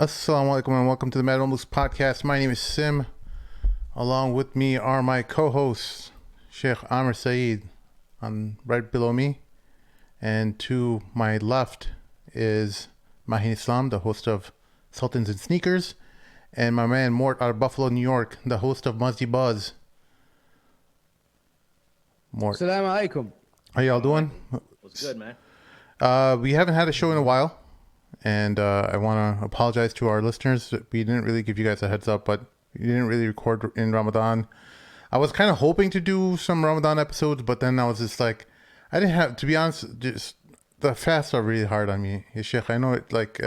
Assalamu alaikum and welcome to the Mamluks podcast. My name is Sim. Along with me are my co-hosts, Sheikh Amr Saeed, right below me. And to my left is Mahin Islam, the host of Sultans and Sneakers. And my man Mort out of Buffalo, New York, the host of Muzzy Buzz. Mort. Assalamu alaikum. How y'all doing? What's good, man? We haven't had a show in a while. And I want to apologize to our listeners. We didn't really give you guys a heads up, but we didn't really record in Ramadan. I was kind of hoping to do some Ramadan episodes, but then I was just like, I didn't have, to be honest, just the fasts are really hard on me. Yeah, Sheikh, I know it, like,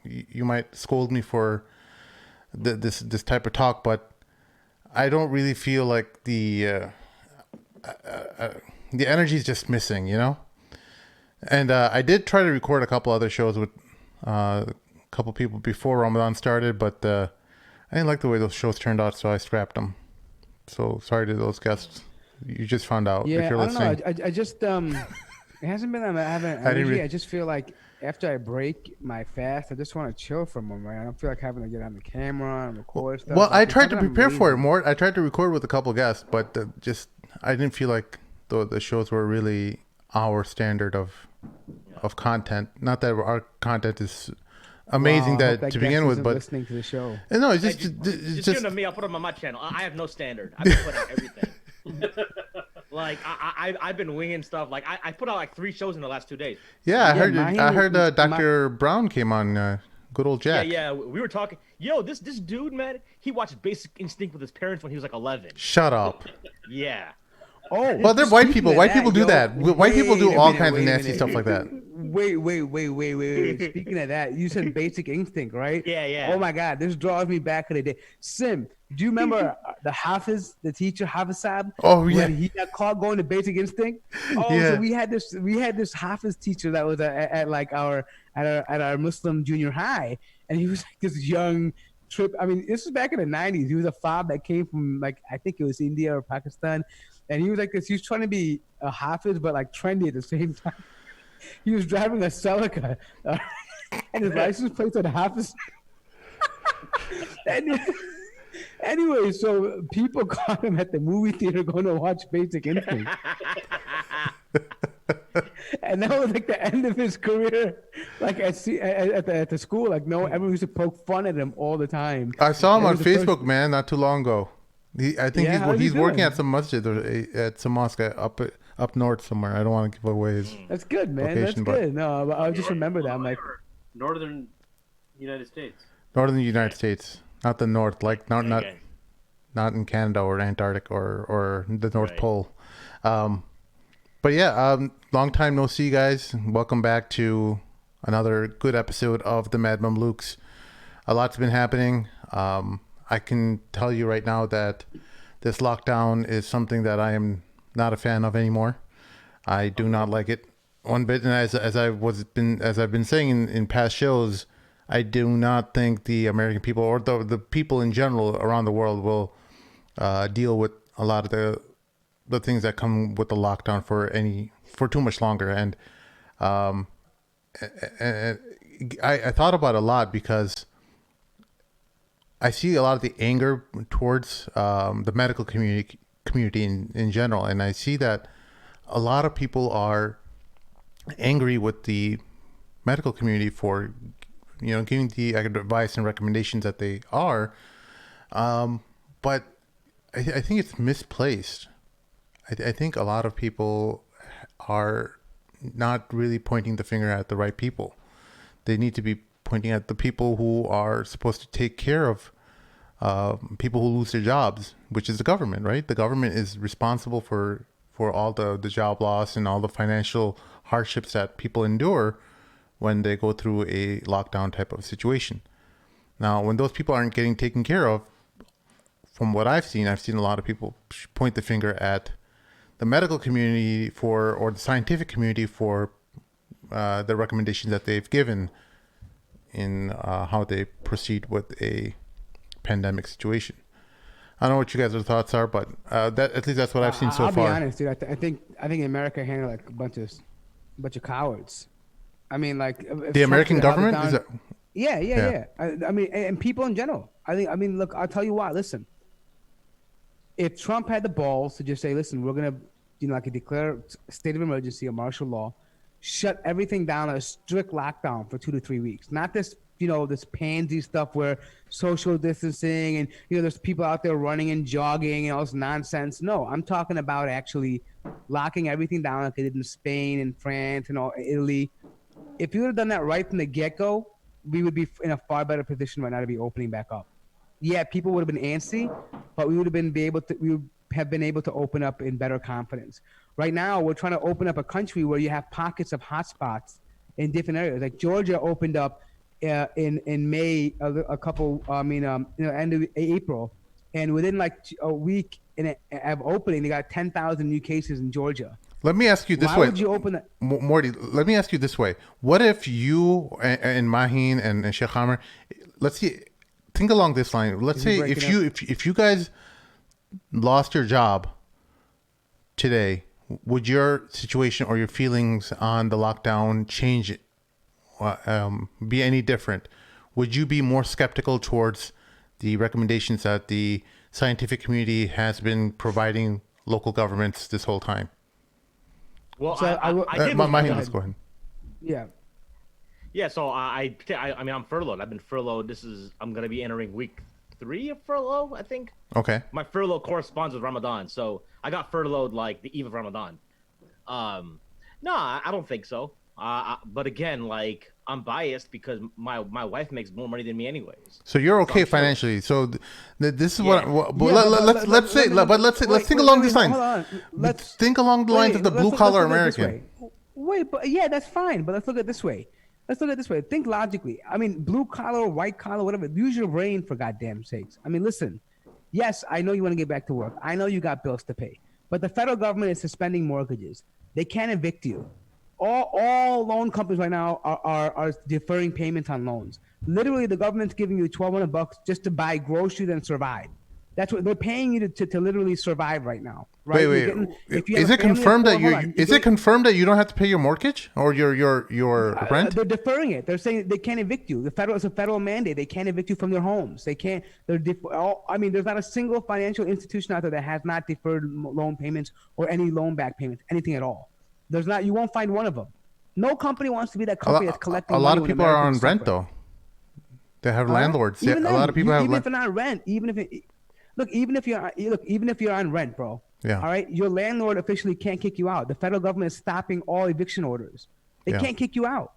you might scold me for this type of talk, but I don't really feel like the energy is just missing, you know? And I did try to record a couple other shows with a couple people before Ramadan started, but I didn't like the way those shows turned out, so I scrapped them. So sorry to those guests. You just found out. Yeah, if you're I don't listening. know. I just it hasn't been that I haven't energy. I just feel like after I break my fast, I just want to chill for a moment. I don't feel like having to get on the camera and record stuff. Well, like, I tried to sometimes I'm prepare for it, lazy. Mort. I tried to record with a couple guests, but I didn't feel like the shows were really our standard of content. Not that our content is amazing Wow, I hope that to guest begin with, isn't but listening to the show. no, it's Hey, just just it's give just them to me. I'll put them on my channel. I have no standard. I've been putting out everything. Like I've been winging stuff. Like I put out like 3 shows in the last 2 days. yeah. Mahin I heard was- Dr. Brown came on. Good old Jack. Yeah. We were talking. Yo, this dude, man, he watched Basic Instinct with his parents when he was like 11. Shut up. Yeah. Oh, Well, they're white speaking people. of White that, people do yo, that. White people do wait a all minute, kinds of wait a nasty minute. stuff like that. Wait. Speaking of that, you said Basic Instinct, right? Yeah. Oh my God, this draws me back to the day. Sim, do you remember the Hafiz, the teacher Hafiz Saab? Oh, yeah. When he got caught going to Basic Instinct. Oh, Yeah. so we had this Hafiz teacher that was at our Muslim junior high, and he was like this young trip. I mean, this was back in the 90s. He was a fob that came from, like, I think it was India or Pakistan. And he was like this. He was trying to be a Hafiz, but like trendy at the same time. He was driving a Celica, and his license plate said Hafiz. And anyway, so people caught him at the movie theater going to watch Basic Instinct. And that was like the end of his career, like at the school. Like everyone used to poke fun at him all the time. I saw him That on was the first- Facebook, man, not too long ago. I think Yeah, how's he he's working doing? at some masjid or at some mosque up north somewhere. I don't want to give away his. That's good, man. That's Location, but- good. No, but I just remember that. I'm like, Northern United States. Northern United States, not the north, like not Okay. not in Canada or Antarctic or the North Right. Pole. But yeah, long time no see, guys. Welcome back to another good episode of the Mad Mamluks. A lot's been happening. I can tell you right now that this lockdown is something that I am not a fan of anymore. I do not like it one bit, and as I've been saying in past shows, I do not think the American people or the people in general around the world will deal with a lot of the things that come with the lockdown for too much longer. And I thought about it a lot because I see a lot of the anger towards the medical community in general, and I see that a lot of people are angry with the medical community for giving the advice and recommendations that they are, but I think it's misplaced. I think a lot of people are not really pointing the finger at the right people. They need to be pointing at the people who are supposed to take care of people who lose their jobs, which is the government, right? The government is responsible for all the job loss and all the financial hardships that people endure when they go through a lockdown type of situation. Now, when those people aren't getting taken care of, from what I've seen a lot of people point the finger at the medical community or the scientific community for the recommendations that they've given in how they proceed with a pandemic situation. I don't know what you guys' thoughts are, but at least that's what I've seen so I'll far. be honest, dude. I think America handled like a bunch of cowards. I mean, like The American government is that? Yeah. I mean, and people in general. I mean, look, I'll tell you what. Listen, if Trump had the balls to just say, listen, we're gonna, like, declare state of emergency or martial law, shut everything down, a strict lockdown for 2 to 3 weeks, not this, this pansy stuff where social distancing and there's people out there running and jogging and all this nonsense. No, I'm talking about actually locking everything down like they did in Spain and France and all Italy. If you would have done that right from the get-go, we would be in a far better position right now to be opening back up. Yeah, people would have been antsy, but we would have been able to open up in better confidence. Right now, we're trying to open up a country where you have pockets of hotspots in different areas. Like Georgia opened up in May, end of April, and within like a week of opening, they got 10,000 new cases in Georgia. Let me ask you this Why way. would you open that? Morty, let me ask you this way. What if you and Mahin and Sheikh Hammer, let's see, think along this line. Let's say if you guys lost your job today, would your situation or your feelings on the lockdown change, be any different? Would you be more skeptical towards the recommendations that the scientific community has been providing local governments this whole time? Well, So I did. Mahin, let's go ahead. Yeah. Yeah, so I mean, I'm furloughed. I've been furloughed. I'm gonna be entering week 3 of furlough, I think. Okay. My furlough corresponds with Ramadan, so I got furloughed like the eve of Ramadan. No, I don't think so. But again, like, I'm biased because my wife makes more money than me anyways. So you're okay I'm sure. financially. So this is Yeah. let's think along these lines. Hold on. Let's think along the lines of the blue collar American. Wait, but yeah, that's fine. But let's look at it this way. Think logically. I mean, blue collar, white collar, whatever. Use your brain for goddamn sakes. I mean, listen. Yes, I know you want to get back to work. I know you got bills to pay. But the federal government is suspending mortgages. They can't evict you. All loan companies right now are deferring payments on loans. Literally, the government's giving you $1,200 just to buy groceries and survive. That's what they're paying you to literally survive right now. Right? Is it confirmed that confirmed that you don't have to pay your mortgage or your rent? They're deferring it. They're saying they can't evict you. It's a federal mandate. They can't evict you from their homes. They can't. There's not a single financial institution out there that has not deferred loan payments or any loan back payments, anything at all. There's not. You won't find one of them. No company wants to be that company that's collecting. A lot of people are on rent though. They have landlords. Yeah, a lot of people have. Even if they're not rent, even if you're on rent, bro. Yeah. All right. Your landlord officially can't kick you out. The federal government is stopping all eviction orders. They can't kick you out.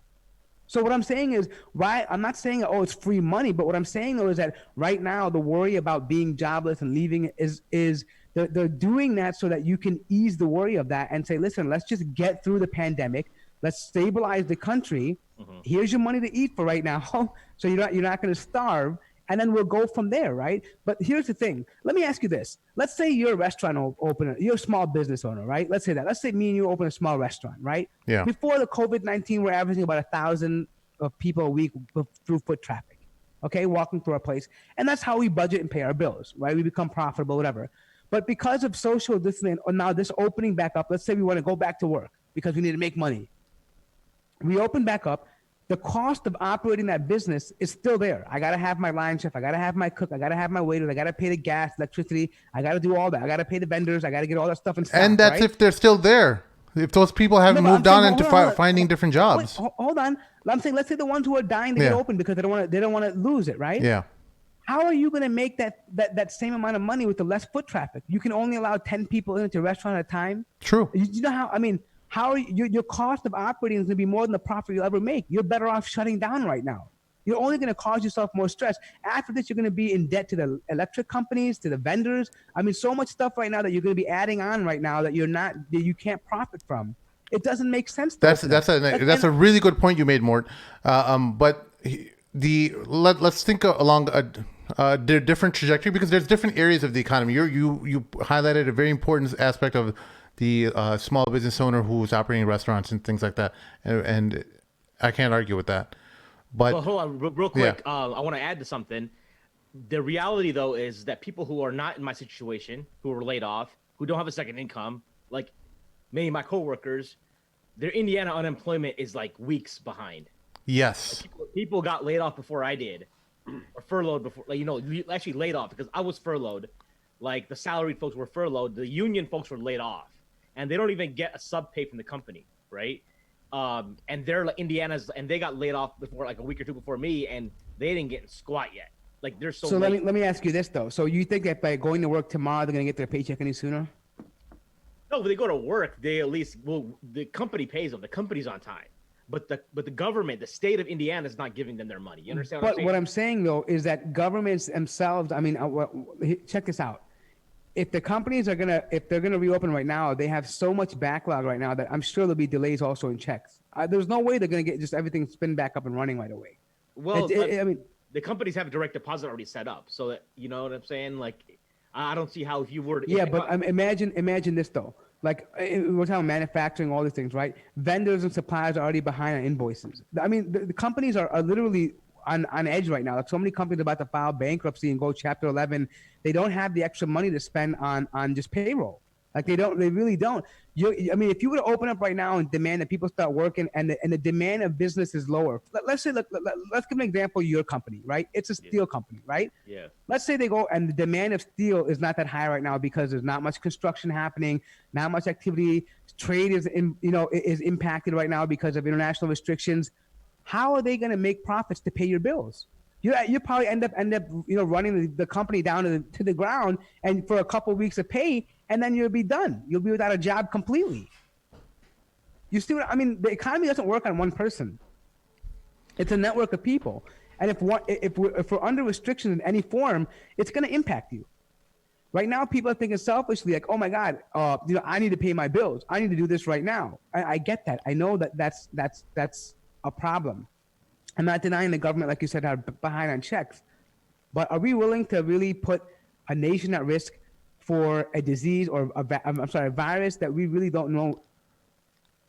So what I'm saying is, right? I'm not saying it's free money, but what I'm saying though is that right now the worry about being jobless and leaving is they're doing that so that you can ease the worry of that and say, listen, let's just get through the pandemic. Let's stabilize the country. Mm-hmm. Here's your money to eat for right now, so you're not going to starve, and then we'll go from there, right? But here's the thing. Let me ask you this. Let's say you're a restaurant opener. You're a small business owner, right? Let's say that. Let's say me and you open a small restaurant, right? Yeah. Before the COVID-19, we're averaging about 1,000 of people a week through foot traffic, okay, walking through our place. And that's how we budget and pay our bills, right? We become profitable, whatever. But because of social distancing, or now this opening back up, let's say we want to go back to work because we need to make money. We open back up. The cost of operating that business is still there. I got to have my line chef. I got to have my cook. I got to have my waiters. I got to pay the gas, electricity. I got to do all that. I got to pay the vendors. I got to get all that stuff in stock. And that's right? If they're still there. If those people haven't moved on into finding different jobs. Wait, hold on. I'm saying, let's say the ones who are dying to get open because they don't want to lose it, right? Yeah. How are you going to make that same amount of money with the less foot traffic? You can only allow 10 people into a restaurant at a time. True. You know how? I mean, how are your cost of operating is going to be more than the profit you'll ever make. You're better off shutting down right now. You're only going to cause yourself more stress. After this, you're going to be in debt to the electric companies, to the vendors. I mean, so much stuff right now that you're going to be adding on right now that you can't profit from. It doesn't make sense. That's a really good point you made, Mort. But let's think along a different trajectory because there's different areas of the economy. You highlighted a very important aspect of the small business owner who's operating restaurants and things like that, and I can't argue with that. But well, hold on, real quick. Yeah. I want to add to something. The reality, though, is that people who are not in my situation, who are laid off, who don't have a second income, like many of my coworkers, their Indiana unemployment is like weeks behind. Yes. People got laid off before I did, or furloughed before. Like, actually laid off because I was furloughed. Like the salaried folks were furloughed. The union folks were laid off, and they don't even get a sub pay from the company, right? And they're like Indiana's, and they got laid off before like a week or two before me, and they didn't get squat yet. Like they're so. So late. let me ask you this though. So you think that by going to work tomorrow, they're gonna get their paycheck any sooner? No, when they go to work, they at least the company pays them. The company's on time, but the government, the state of Indiana, is not giving them their money. You understand what I'm But saying? what I'm saying though is that governments themselves. I mean, check this out. If the companies if they're gonna reopen right now, they have so much backlog right now that I'm sure there'll be delays also in checks. There's no way they're gonna get just everything spin back up and running right away. Well, I mean, the companies have a direct deposit already set up, so that you know what I'm saying. Like, I don't see how if you were to, yeah, but imagine this though. Like we're talking manufacturing, all these things, right? Vendors and suppliers are already behind on invoices. I mean, the companies are literally on edge right now. Like so many companies are about to file bankruptcy and go Chapter 11. They don't have the extra money to spend on just payroll. Like they really don't. I mean, if you were to open up right now and demand that people start working, and the demand of business is lower. Let's say, let's give an example. Your company, right? It's a steel company, right? Yeah. Let's say they go and the demand of steel is not that high right now because there's not much construction happening, not much activity. Trade is impacted right now because of international restrictions. How are they going to make profits to pay your bills? You probably end up running the company down to the ground, and for a couple of weeks of pay, and then you'll be done. You'll be without a job completely. You see what I mean? The economy doesn't work on one person. It's a network of people, and if we're under restrictions in any form, it's going to impact you. Right now, people are thinking selfishly, like, "Oh my God, I need to pay my bills. I need to do this right now." I get that. I know that's a problem. I'm not denying the government, like you said, are behind on checks, but are we willing to really put a nation at risk for a disease or a virus that we really don't know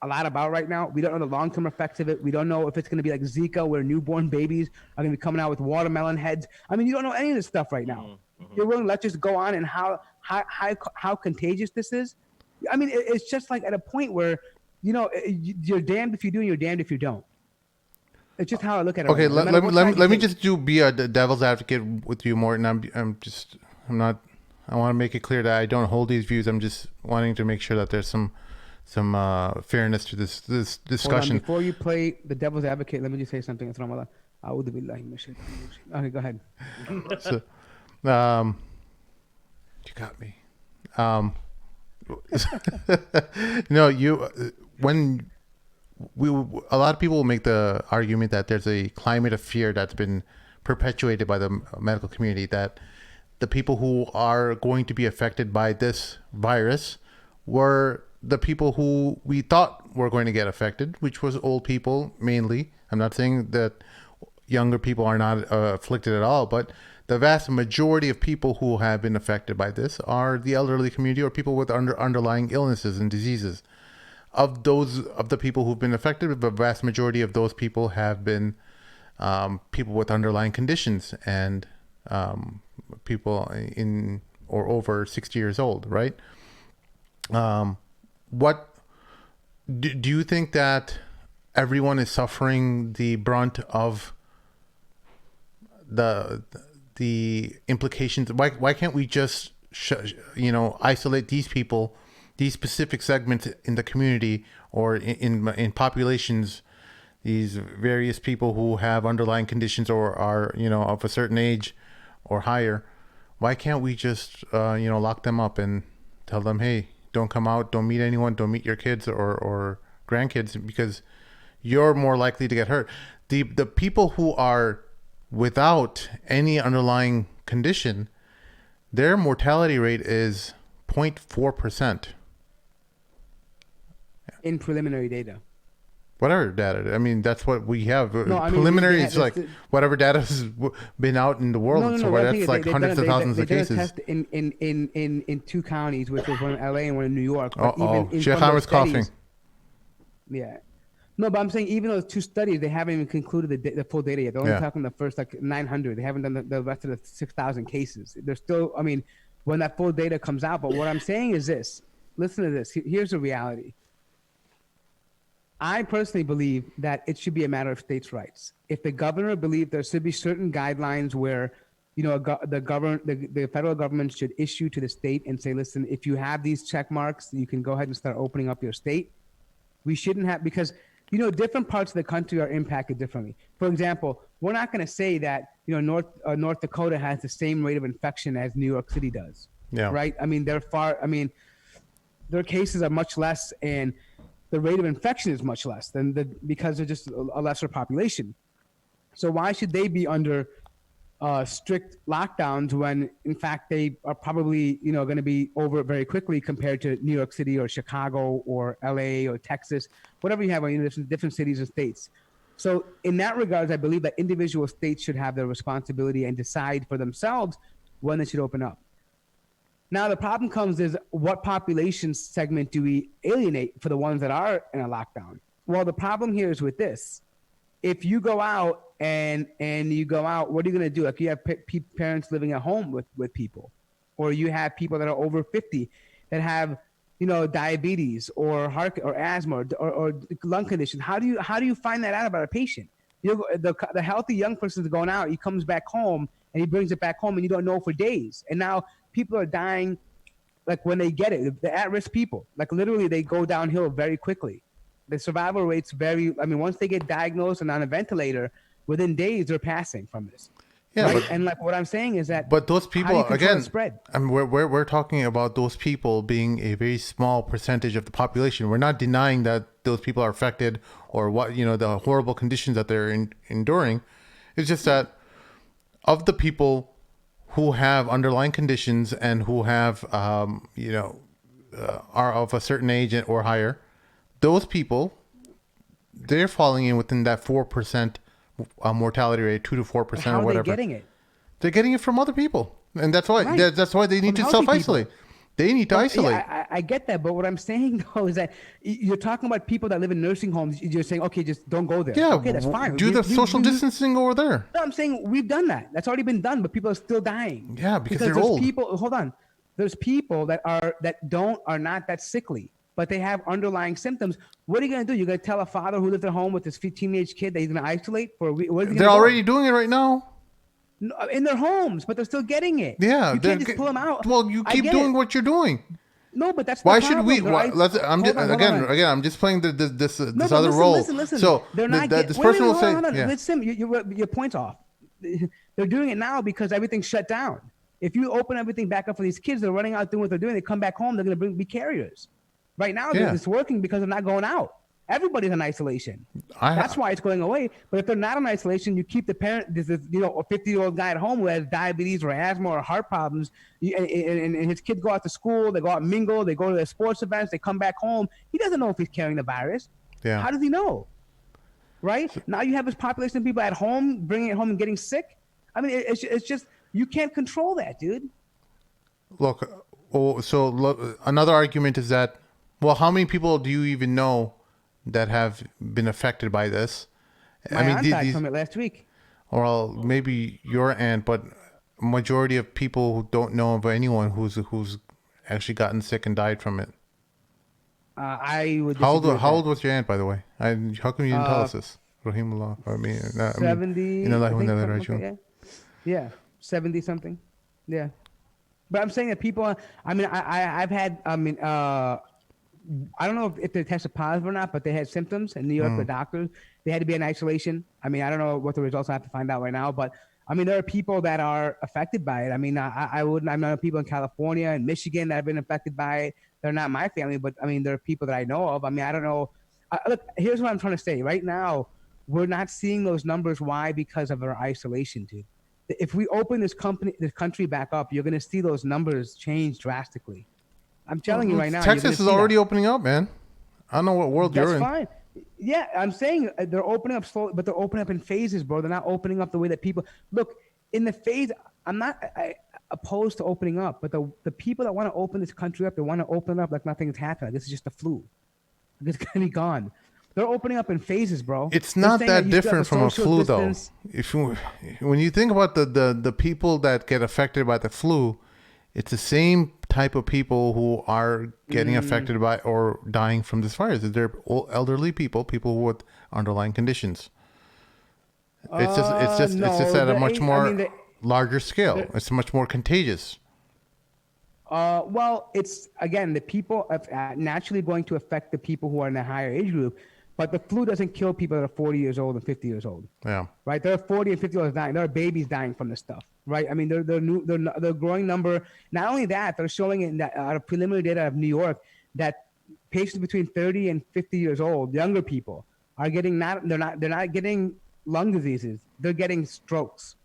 a lot about right now? We don't know the long-term effects of it. We don't know if it's going to be like Zika, where newborn babies are going to be coming out with watermelon heads. I mean, you don't know any of this stuff right now. Mm-hmm. You're willing to let just go on and how contagious this is. I mean, it's just like at a point where, you're damned if you do and you're damned if you don't. It's just how I look at it. Okay, right let me just be a devil's advocate with you, Mort, and I'm not. I want to make it clear that I don't hold these views. I'm just wanting to make sure that there's some fairness to this discussion. Before you play the devil's advocate, let me just say something. Okay, go ahead. So, you got me. A lot of people will make the argument that there's a climate of fear that's been perpetuated by the medical community, that the people who are going to be affected by this virus were the people who we thought were going to get affected, which was old people mainly. I'm not saying that younger people are not afflicted at all, but the vast majority of people who have been affected by this are the elderly community or people with underlying illnesses and diseases. Of the people who've been affected, the vast majority of those people have been people with underlying conditions and people in or over 60 years old, right? What do you think that everyone is suffering the brunt of the implications? Why can't we just isolate these people, these specific segments in the community or in populations, these various people who have underlying conditions or are of a certain age or higher? Why can't we just lock them up and tell them, hey, don't come out, don't meet anyone, don't meet your kids or grandkids, because you're more likely to get hurt. The people who are without any underlying condition, their mortality rate is 0.4%. In preliminary data. Whatever data. I mean, that's what we have. No, preliminary is like whatever data has been out in the world. No, that's like hundreds of thousands of cases. They did a test in two counties, which was one in LA and one in New York. Sheikh Hamid's coughing. Yeah. No, but I'm saying even those two studies, they haven't even concluded the full data yet. They're only talking the first 900. They haven't done the rest of the 6,000 cases. They're still, when that full data comes out. But what I'm saying is this. Listen to this. Here's the reality. I personally believe that it should be a matter of states' rights. If the governor believes there should be certain guidelines where, the federal government should issue to the state and say, listen, if you have these check marks, you can go ahead and start opening up your state. We shouldn't have, because different parts of the country are impacted differently. For example, we're not going to say that North Dakota has the same rate of infection as New York City does. Yeah. Right. I mean, their cases are much less, and the rate of infection is much less because they're just a lesser population. So why should they be under strict lockdowns when, in fact, they are probably going to be over very quickly compared to New York City or Chicago or LA or Texas, whatever you have in different cities and states. So in that regards, I believe that individual states should have their responsibility and decide for themselves when they should open up. Now, the problem comes is, what population segment do we alienate for the ones that are in a lockdown? Well, the problem here is with this. If you go out and you go out, what are you going to do? Like, you have parents living at home with people, or you have people that are over 50 that have, diabetes or heart or asthma or lung condition. How do you find that out about a patient? The healthy young person is going out. He comes back home and he brings it back home, and you don't know for days. And now people are dying, like, when they get it. The at-risk people, like, literally, they go downhill very quickly. The survival rate's once they get diagnosed and on a ventilator, within days they're passing from this. Yeah, right? but, And like what I'm saying is that, but those people again, spread? I mean, we're talking about those people being a very small percentage of the population. We're not denying that those people are affected or what the horrible conditions that they're enduring. It's just that of the people who have underlying conditions and who have are of a certain age or higher, those people, they're falling in within that 4% mortality rate, 2 to 4% or whatever. How are they getting it? They're getting it from other people, and that's why that's why they need to self-isolate. They need to isolate. Yeah, I get that, but what I'm saying though is that you're talking about people that live in nursing homes. You're saying, okay, just don't go there. Yeah, okay, that's fine. Do the social distancing over there. No, I'm saying we've done that. That's already been done, but people are still dying. Yeah, because they're old. Hold on. There's people that are not that sickly, but they have underlying symptoms. What are you going to do? You're going to tell a father who lives at home with his teenage kid that he's going to isolate for a week? They're already doing it right now. No, in their homes, but they're still getting it. Yeah, you can't just pull them out. Well, you keep doing what you're doing. No, but that's why the should we? problem. I'm just playing this other role. Listen. So they're not this person will say, yeah. Listen, your point's off. They're doing it now because everything's shut down. If you open everything back up for these kids, they're running out doing what they're doing. They come back home, they're going to be carriers. Right now, it's working because they're not going out. Everybody's in isolation. That's why it's going away. But if they're not in isolation, you keep the parent, a 50-year-old guy at home who has diabetes or asthma or heart problems, and his kids go out to school, they go out and mingle, they go to their sports events, they come back home. He doesn't know if he's carrying the virus. Yeah. How does he know? Right? Now you have this population of people at home, bringing it home and getting sick. I mean, it's just, you can't control that, dude. Look, another argument is that, well, how many people do you even know that have been affected by this? My aunt died from it last week. Well, maybe your aunt, but majority of people who don't know of anyone who's actually gotten sick and died from it. I would. How old was your aunt, by the way? How come you didn't tell us this? Rahimullah. 70. Yeah, 70 something. Yeah, but I'm saying that people. I mean, I've had. I don't know if they tested positive or not, but they had symptoms in New York. The doctors, they had to be in isolation. I mean, I don't know what the results. I have to find out right now. But I mean, there are people that are affected by it. I mean, I know people in California and Michigan that have been affected by it. They're not my family, but I mean, there are people that I know of. I mean, I don't know. Look, here's what I'm trying to say. Right now, we're not seeing those numbers. Why? Because of our isolation, dude. If we open this country back up, you're going to see those numbers change drastically. I'm telling you right now. Texas is already opening up, man. I don't know what world you're in. That's fine. Yeah, I'm saying they're opening up slowly, but they're opening up in phases, bro. They're not opening up the way that people look in the phase. I'm not opposed to opening up, but the people that want to open this country up, they want to open up like nothing's happened. This is just a flu. It's going to be gone. They're opening up in phases, bro. It's not that different from a flu, though. When you think about the people that get affected by the flu, it's the same type of people who are getting affected by or dying from this virus? They're elderly people, people with underlying conditions. It's just No, at a much I more mean, larger scale. the It's much more contagious. well, it's again the people naturally going to affect the people who are in a higher age group, but the flu doesn't kill people that are 40 years old and 50 years old. Yeah. Right? There are 40 and 50 year olds dying. There are babies dying from this stuff. Right? I mean, they're growing number. Not only that, they're showing in that out of preliminary data of New York that patients between 30 and 50 years old, younger people, are getting they're not getting lung diseases. They're getting strokes.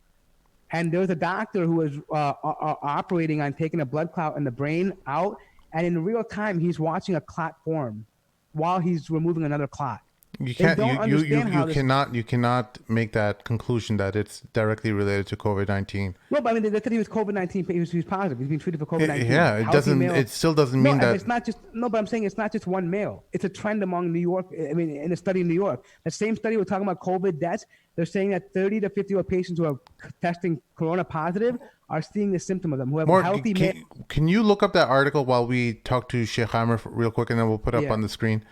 And there was a doctor who was operating on taking a blood clot in the brain out, and in real time, he's watching a clot form while he's removing another clot. You They can't don't understand how this. you cannot make that conclusion that it's directly related to COVID-19. No, but I mean, they said he was COVID-19. He was positive. He's been treated for COVID-19. Yeah, it still doesn't mean and that. it's not just but I'm saying it's not just one male. It's a trend among New York. I mean, in a study in New York, the same study we're talking about COVID deaths. They're saying that 30 to 50-year-old patients who are testing corona positive are seeing the symptom of them. Who have Mort, healthy can you look up that article while we talk to Sheikh Amr real quick, and then we'll put up on the screen.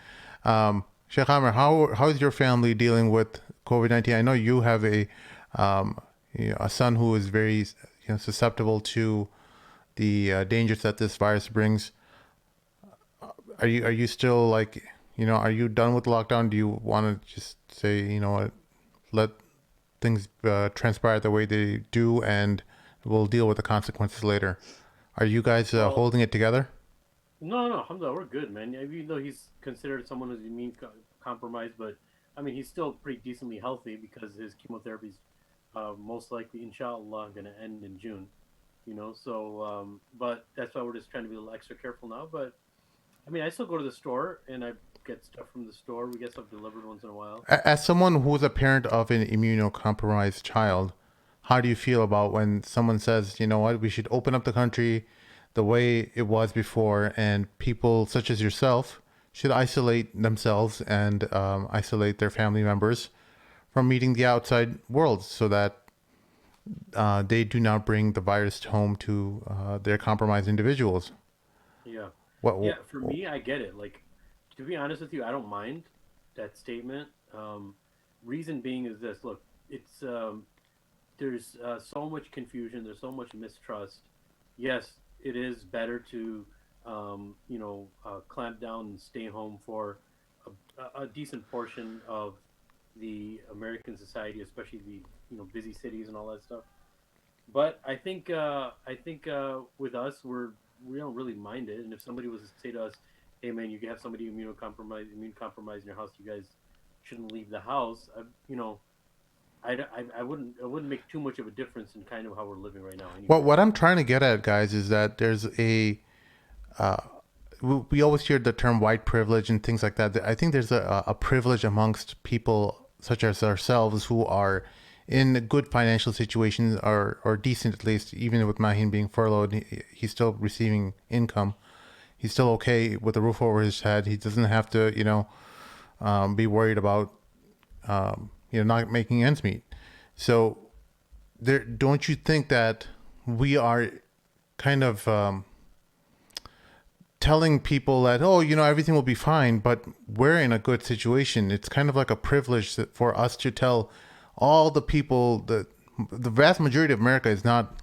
Sheikh Amr, how is your family dealing with COVID-19? I know you have a son who is very susceptible to the dangers that this virus brings. Are you still like, are you done with the lockdown? Do you want to just say, what, let things transpire the way they do, and we'll deal with the consequences later? Are you guys holding it together? No, alhamdulillah, we're good, man. Even though he's considered someone who's immune compromised, but I mean, he's still pretty decently healthy because his chemotherapy's most likely, inshallah, going to end in June. So, but that's why we're just trying to be a little extra careful now. But I mean, I still go to the store and I get stuff from the store. We get stuff delivered once in a while. As someone who's a parent of an immunocompromised child, how do you feel about when someone says, you know what, we should open up the country the way it was before, and people such as yourself should isolate themselves and isolate their family members from meeting the outside world so that they do not bring the virus home to their compromised individuals? Yeah. For me, I get it. Like, to be honest with you, I don't mind that statement. Reason being is this. Look, it's there's so much confusion. There's so much mistrust. Yes, it is better to clamp down and stay home for a decent portion of the American society, especially the busy cities and all that stuff. But I think with us, we don't really mind it. And if somebody was to say to us, "Hey man, you have somebody immune compromised in your house, you guys shouldn't leave the house," I wouldn't make too much of a difference in kind of how we're living right now. Anyway. What I'm trying to get at, guys, is that there's we always hear the term white privilege and things like that. I think there's a privilege amongst people such as ourselves who are in good financial situations or decent, at least, even with Mahin being furloughed, he's still receiving income. He's still okay with a roof over his head. He doesn't have to, be worried about, not making ends meet. So don't you think that we are kind of telling people that, everything will be fine, but we're in a good situation? It's kind of like a privilege for us to tell all the people that the vast majority of America is not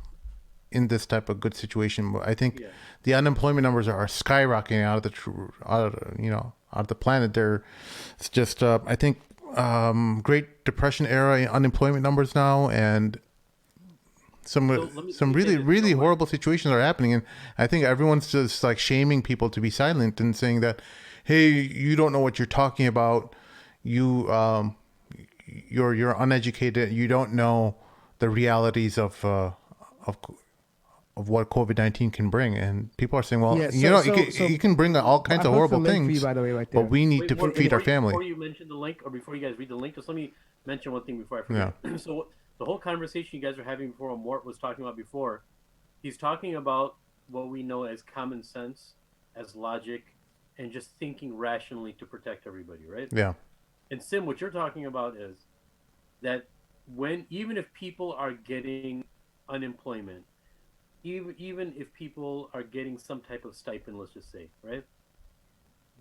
in this type of good situation. I think the unemployment numbers are skyrocketing out of the planet. It's just I think Great Depression era unemployment numbers now, and some really horrible situations are happening, and I think everyone's just like shaming people to be silent and saying that, hey, you don't know what you're talking about. You're uneducated. You don't know the realities of what COVID-19 can bring. And people are saying, well, it can bring all kinds of horrible things. You, by the way, right there. But we need to feed our family. Before you mention the link, or before you guys read the link, just let me mention one thing before I forget. Yeah. So the whole conversation you guys were having before, what Mort was talking about before, he's talking about what we know as common sense, as logic, and just thinking rationally to protect everybody, right? Yeah. And Sim, what you're talking about is that even if people are getting unemployment, even if people are getting some type of stipend, let's just say, right?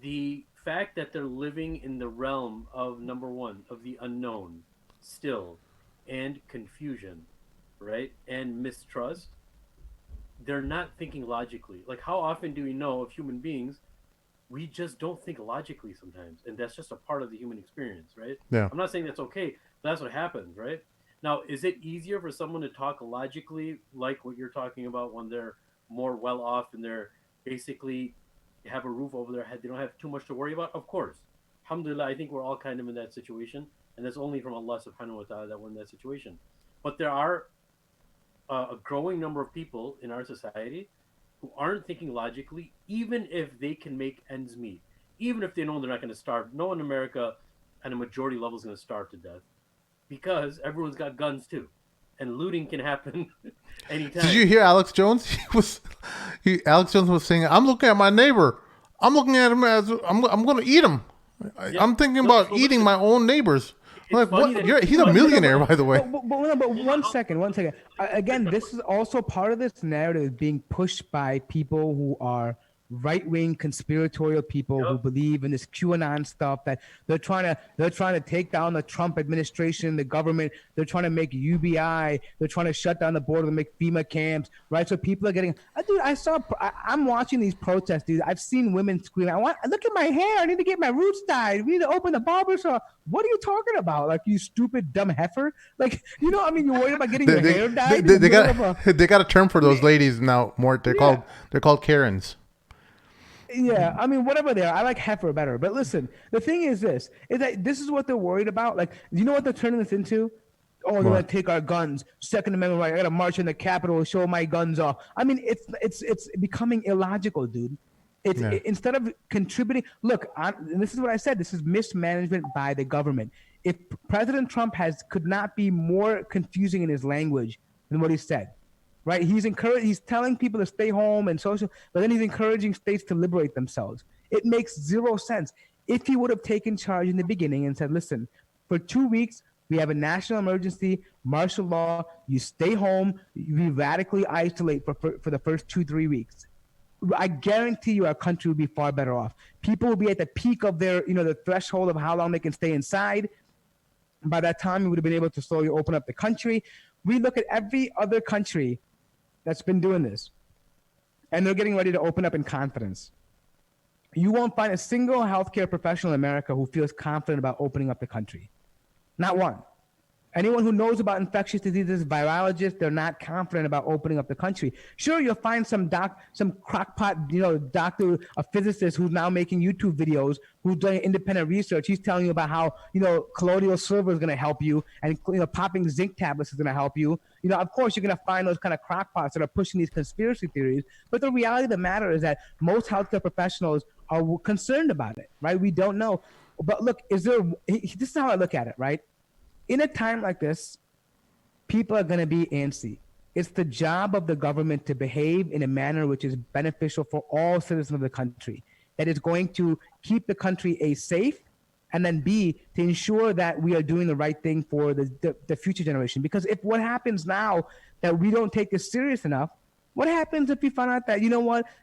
The fact that they're living in the realm of number one of the unknown still, and confusion, right, and mistrust, they're not thinking logically. Like, how often do we know of human beings, we just don't think logically sometimes, and that's just a part of the human experience, right? Yeah. I'm not saying that's okay, but that's what happens, right? Now, is it easier for someone to talk logically, like what you're talking about, when they're more well off and they're basically have a roof over their head, they don't have too much to worry about? Of course. Alhamdulillah, I think we're all kind of in that situation, and that's only from Allah subhanahu wa ta'ala that we're in that situation. But there are a growing number of people in our society who aren't thinking logically, even if they can make ends meet, even if they know they're not going to starve. No one in America at a majority level is going to starve to death, because everyone's got guns too, and looting can happen anytime. Did you hear Alex Jones? Alex Jones was saying, "I'm looking at my neighbor. I'm looking at him as I'm going to eat him. Yeah. I'm thinking about eating my own neighbors." Like, funny what? that He's a millionaire, by the way. But one second. Again, this is also part of this narrative being pushed by people who are right-wing conspiratorial people who believe in this QAnon stuff, that they're trying to take down the Trump administration, the government. They're trying to make UBI. They're trying to shut down the border to make FEMA camps, right? So people are getting. Dude, I'm watching these protests, dude. I've seen women scream, look at my hair. I need to get my roots dyed. We need to open the barber shop. What are you talking about? Like, you stupid dumb heifer. Like, you know, I mean, you're worried about getting your hair dyed. They got a term for those ladies now, Mort. They're called Karens. Yeah, I mean, whatever they are, I like heifer better. But listen, the thing is that this is what they're worried about. Like, you know what they're turning this into? Oh, they're gonna take our guns. Second Amendment right. I gotta march in the Capitol and show my guns off. I mean, it's becoming illogical, dude. Instead of contributing. Look, and this is what I said. This is mismanagement by the government. If President Trump could not be more confusing in his language than what he said. Right, he's telling people to stay home and social, but then he's encouraging states to liberate themselves. It makes zero sense. If he would have taken charge in the beginning and said, "Listen, for 2 weeks we have a national emergency, martial law. You stay home. You radically isolate for the first 2-3 weeks." I guarantee you, our country would be far better off. People will be at the peak of their, the threshold of how long they can stay inside. By that time, we would have been able to slowly open up the country. We look at every other country that's been doing this, and they're getting ready to open up in confidence. You won't find a single healthcare professional in America who feels confident about opening up the country. Not one. Anyone who knows about infectious diseases, virologists, they're not confident about opening up the country. Sure, you'll find some crackpot, doctor, a physicist who's now making YouTube videos, who's doing independent research. He's telling you about how, colloidal silver is going to help you, and, popping zinc tablets is going to help you. Of course, you're going to find those kind of crackpots that are pushing these conspiracy theories. But the reality of the matter is that most healthcare professionals are concerned about it, right? We don't know. But look, this is how I look at it, right? In a time like this, people are going to be antsy. It's the job of the government to behave in a manner which is beneficial for all citizens of the country, that is going to keep the country A, safe, and then B, to ensure that we are doing the right thing for the future generation. Because if what happens now, that we don't take this serious enough, what happens if you find out that,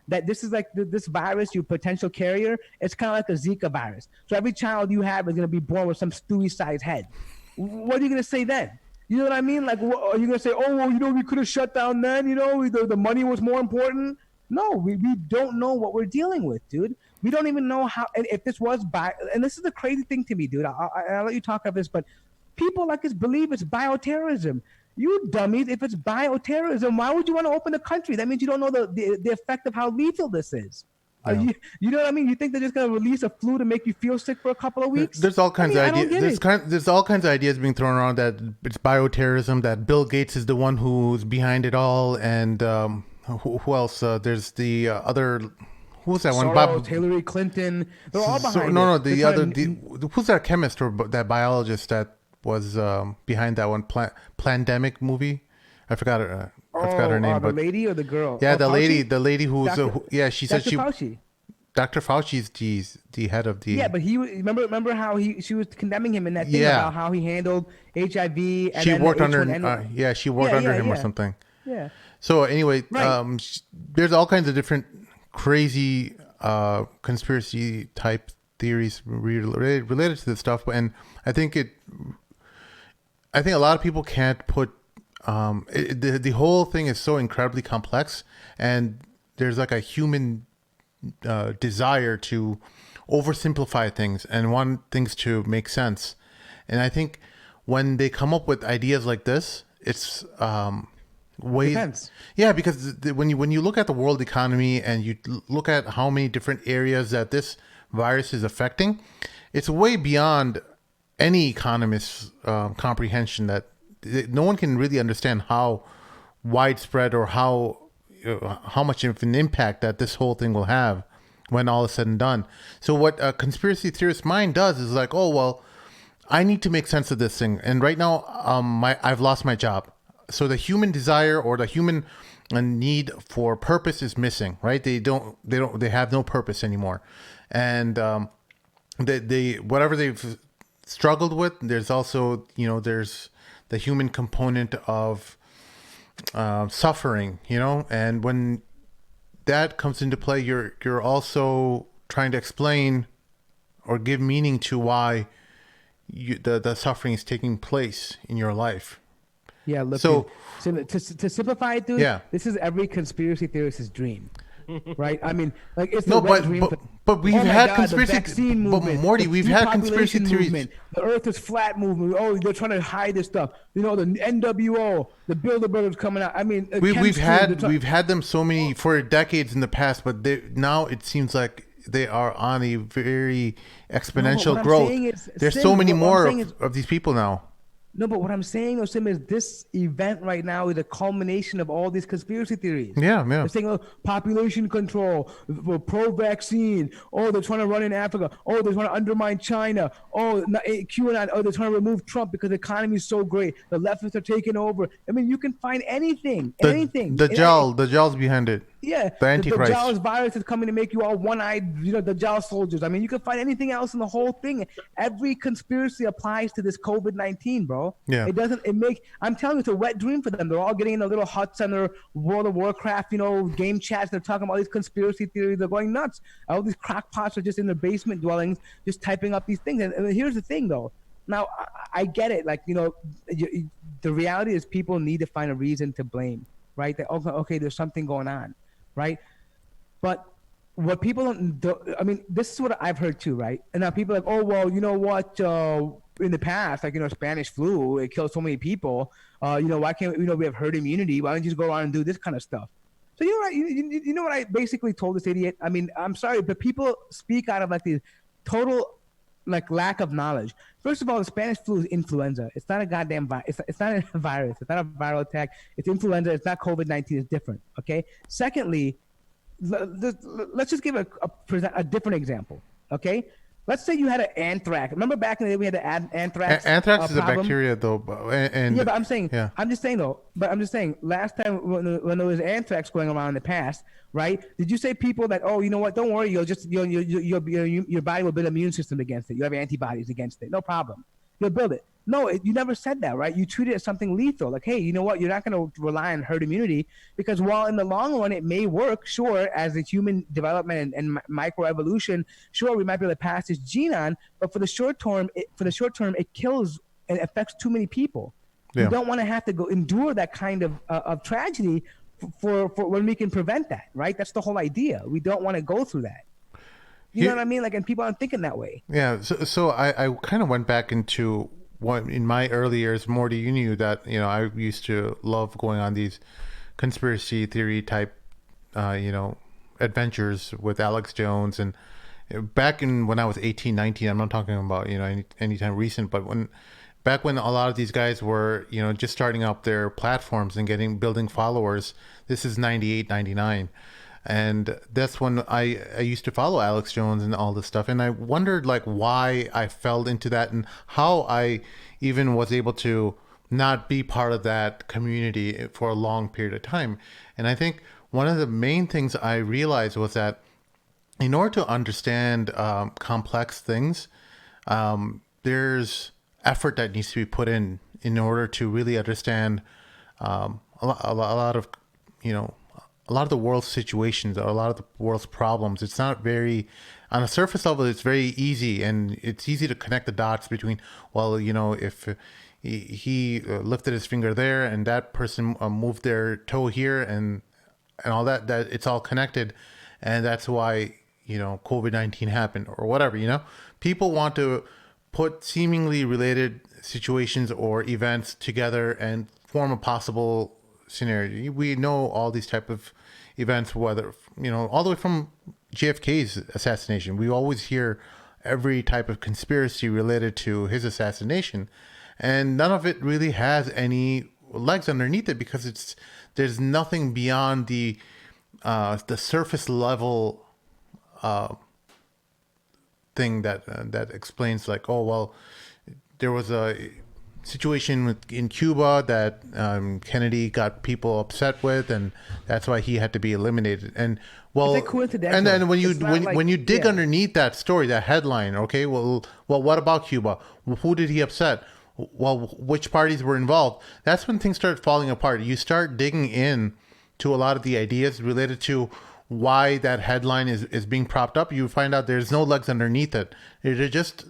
that this is like this virus, your potential carrier, it's kind of like a Zika virus. So every child you have is going to be born with some Stewie-sized head. What are you going to say then? You know what I mean? Like, what, are you going to say, oh, well, we could have shut down then, the money was more important? No, we don't know what we're dealing with, dude. We don't even know how, and if this was and this is the crazy thing to me, dude. I'll let you talk about this, but people like us believe it's bioterrorism. You dummies, if it's bioterrorism, why would you want to open the country? That means you don't know the effect of how lethal this is. Yeah. You know what I mean? You think they're just going to release a flu to make you feel sick for a couple of weeks? There's all kinds of ideas. There's all kinds of ideas being thrown around that it's bioterrorism, that Bill Gates is the one who's behind it all, and who else? There's the other. Who's that one? Soros, Hillary Clinton. They're all behind it. Who's that chemist or that biologist that was behind that one Plandemic movie? I forgot her. I forgot her name. The lady or the girl? Yeah, the lady who's she said Dr. Fauci. Dr. Fauci's the head of the. Yeah, but he remember how she was condemning him in that thing about how he handled HIV. And she worked under. She worked under him or something. Yeah. So anyway, Right. there's all kinds of different crazy conspiracy type theories related to this stuff, and I think it. I think a lot of people can't put the whole thing is so incredibly complex, and there's like a human desire to oversimplify things and want things to make sense. And I think when they come up with ideas like this, it's ways. Depends. Yeah, because when you look at the world economy and you look at how many different areas that this virus is affecting, it's way beyond any economist's comprehension. No one can really understand how widespread or how much of an impact that this whole thing will have when all is said and done. So what a conspiracy theorist mind does is like, oh well, I need to make sense of this thing, and right now, I've lost my job, so the human desire or the human need for purpose is missing. Right? They have no purpose anymore, and they whatever they've struggled with. There's also there's the human component of suffering, and when that comes into play, you're also trying to explain or give meaning to why the suffering is taking place in your life. Yeah, look. So To simplify it, dude. Yeah. This is every conspiracy theorist's dream, right? I mean, like it's no, the wet dream. but we've Oh my had God, conspiracy. the vaccine But movement, Morty, the we've had conspiracy depopulation theories. movement, the Earth is flat movement. Oh, they're trying to hide this stuff. The NWO, the Bilderbergers coming out. I mean, We've had them so many for decades in the past, but now it seems like they are on a very exponential what I'm growth. saying is, There's Sim, so many what I'm more saying is- of these people now. No, but what I'm saying, Sim, is this event right now is a culmination of all these conspiracy theories. Yeah. They're saying, oh, population control, pro-vaccine. Oh, they're trying to run in Africa. Oh, they're trying to undermine China. Oh, QAnon. Oh, they're trying to remove Trump because the economy is so great. The leftists are taking over. I mean, you can find anything. Anything. The Dajjal's behind it. Yeah, The Antichrist. The Dajjal's virus is coming to make you all one-eyed, the Dajjal soldiers. I mean, you can find anything else in the whole thing. Every conspiracy applies to this COVID-19, bro. Yeah. I'm telling you, it's a wet dream for them. They're all getting in their little huts and their World of Warcraft, game chats. They're talking about these conspiracy theories. They're going nuts. All these crackpots are just in their basement dwellings, just typing up these things. And here's the thing, though. Now, I get it. Like, the reality is people need to find a reason to blame, right? That, okay, there's something going on. Right, but what people don't do, I mean, this is what I've heard too, right? And now people are like, oh well, you know what? In the past, like Spanish flu, it killed so many people. Why can't we have herd immunity? Why don't you just go around and do this kind of stuff? So you know what I basically told this idiot? I mean, I'm sorry, but people speak out of like the total like lack of knowledge. First of all, the Spanish flu is influenza. It's not a goddamn virus. It's not a virus. It's not a viral attack. It's influenza. It's not COVID-19. It's different. Okay. Secondly, let's just give a different example. Okay. Let's say you had an anthrax. Remember back in the day we had the anthrax. Anthrax is a problem? bacteria, though, and Yeah, but I'm saying, yeah. I'm just saying, last time when there was anthrax going around in the past, right? Did you say people that, oh, you know what? Don't worry, your body will build an immune system against it. You have antibodies against it. No problem. You'll build it. No, you never said that, right? You treat it as something lethal. Like, hey, you know what? You're not going to rely on herd immunity because while in the long run it may work, sure, as a human development and microevolution, sure, we might be able to pass this gene on, but for the short term, it kills and affects too many people. Yeah. We don't want to have to go endure that kind of tragedy for when we can prevent that, right? That's the whole idea. We don't want to go through that. You know what I mean? Like, and people aren't thinking that way. Yeah. So I kind of went back into what in my early years, Morty, you knew that, I used to love going on these conspiracy theory type, adventures with Alex Jones. And back when I was 18, 19, I'm not talking about, anytime recent, but back when a lot of these guys were, just starting up their platforms and building followers, this is 98, 99. And that's when I used to follow Alex Jones and all this stuff. And I wondered like why I fell into that and how I even was able to not be part of that community for a long period of time. And I think one of the main things I realized was that in order to understand complex things, there's effort that needs to be put in order to really understand a lot of a lot of the world's situations or a lot of the world's problems, it's not very, on a surface level, it's very easy, and it's easy to connect the dots between, well, if he lifted his finger there and that person moved their toe here and all that it's all connected, and that's why COVID-19 happened or whatever. People want to put seemingly related situations or events together and form a possible scenario. We know all these type of events, whether all the way from JFK's assassination. We always hear every type of conspiracy related to his assassination, and none of it really has any legs underneath it, because there's nothing beyond the surface level thing that explains, like, oh well, there was a situation in Cuba that Kennedy got people upset with, and that's why he had to be eliminated. And well, It's like coincidental. and then when It's not like- you dig yeah. underneath that story, that headline, okay, well, what about Cuba? Who did he upset? Well, which parties were involved? That's when things start falling apart. You start digging in to a lot of the ideas related to why that headline is being propped up. You find out there's no legs underneath it. They're just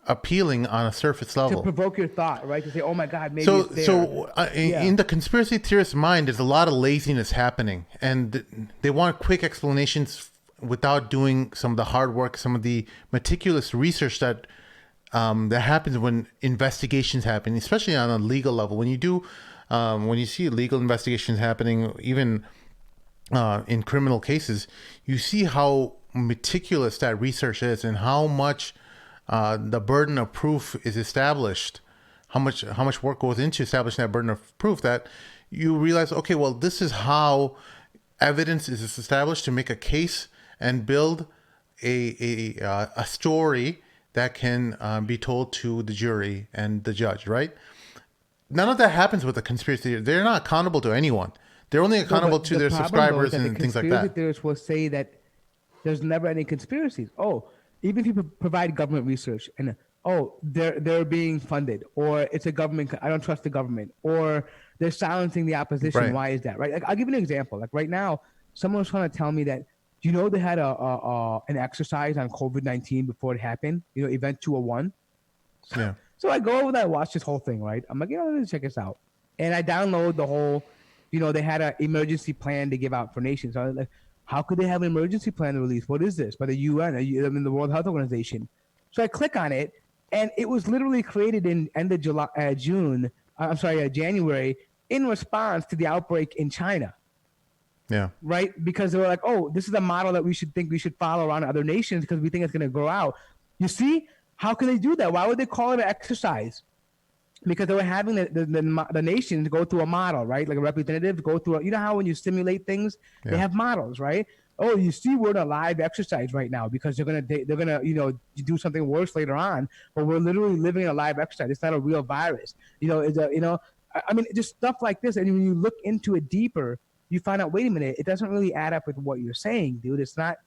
appealing on a surface to level. provoke your thought, right? To say, oh my God, maybe So, it's there. in the conspiracy theorist's mind, there's a lot of laziness happening, and they want quick explanations without doing some of the hard work, some of the meticulous research that happens when investigations happen, especially on a legal level. When you see legal investigations happening, even in criminal cases, you see how meticulous that research is and how much the burden of proof is established, how much work goes into establishing that burden of proof, that you realize, okay, well, this is how evidence is established to make a case and build a story that can be told to the jury and the judge, right? None of that happens with a conspiracy theory. They're not accountable to anyone. They're only accountable to their subscribers and things like that. Conspiracy theorists will say that there's never any conspiracies. Oh, even if you provide government research and they're being funded, or it's a government, I don't trust the government, or they're silencing the opposition. Right. Why is that? Right? Like, I'll give you an example. Like right now, someone was trying to tell me that, they had an exercise on COVID-19 before it happened. Event 201. Yeah. So I go over there, I watch this whole thing, right? I'm like, let me check this out. And I download the whole, they had an emergency plan to give out for nations. So I was like, how could they have an emergency plan released? What is this? By the UN, the World Health Organization. So I click on it, and it was literally created in end of January, in response to the outbreak in China. Yeah. Right? Because they were like, oh, this is a model that we should follow around other nations because we think it's going to grow out. You see? How can they do that? Why would they call it an exercise? Because they were having the nations go through a model, right? Like a representative go through, how when you simulate things, they have models, right? Oh, you see, we're in a live exercise right now because they're gonna do something worse later on. But we're literally living in a live exercise. It's not a real virus. Just stuff like this. And when you look into it deeper, you find out, wait a minute, it doesn't really add up with what you're saying, dude. It's not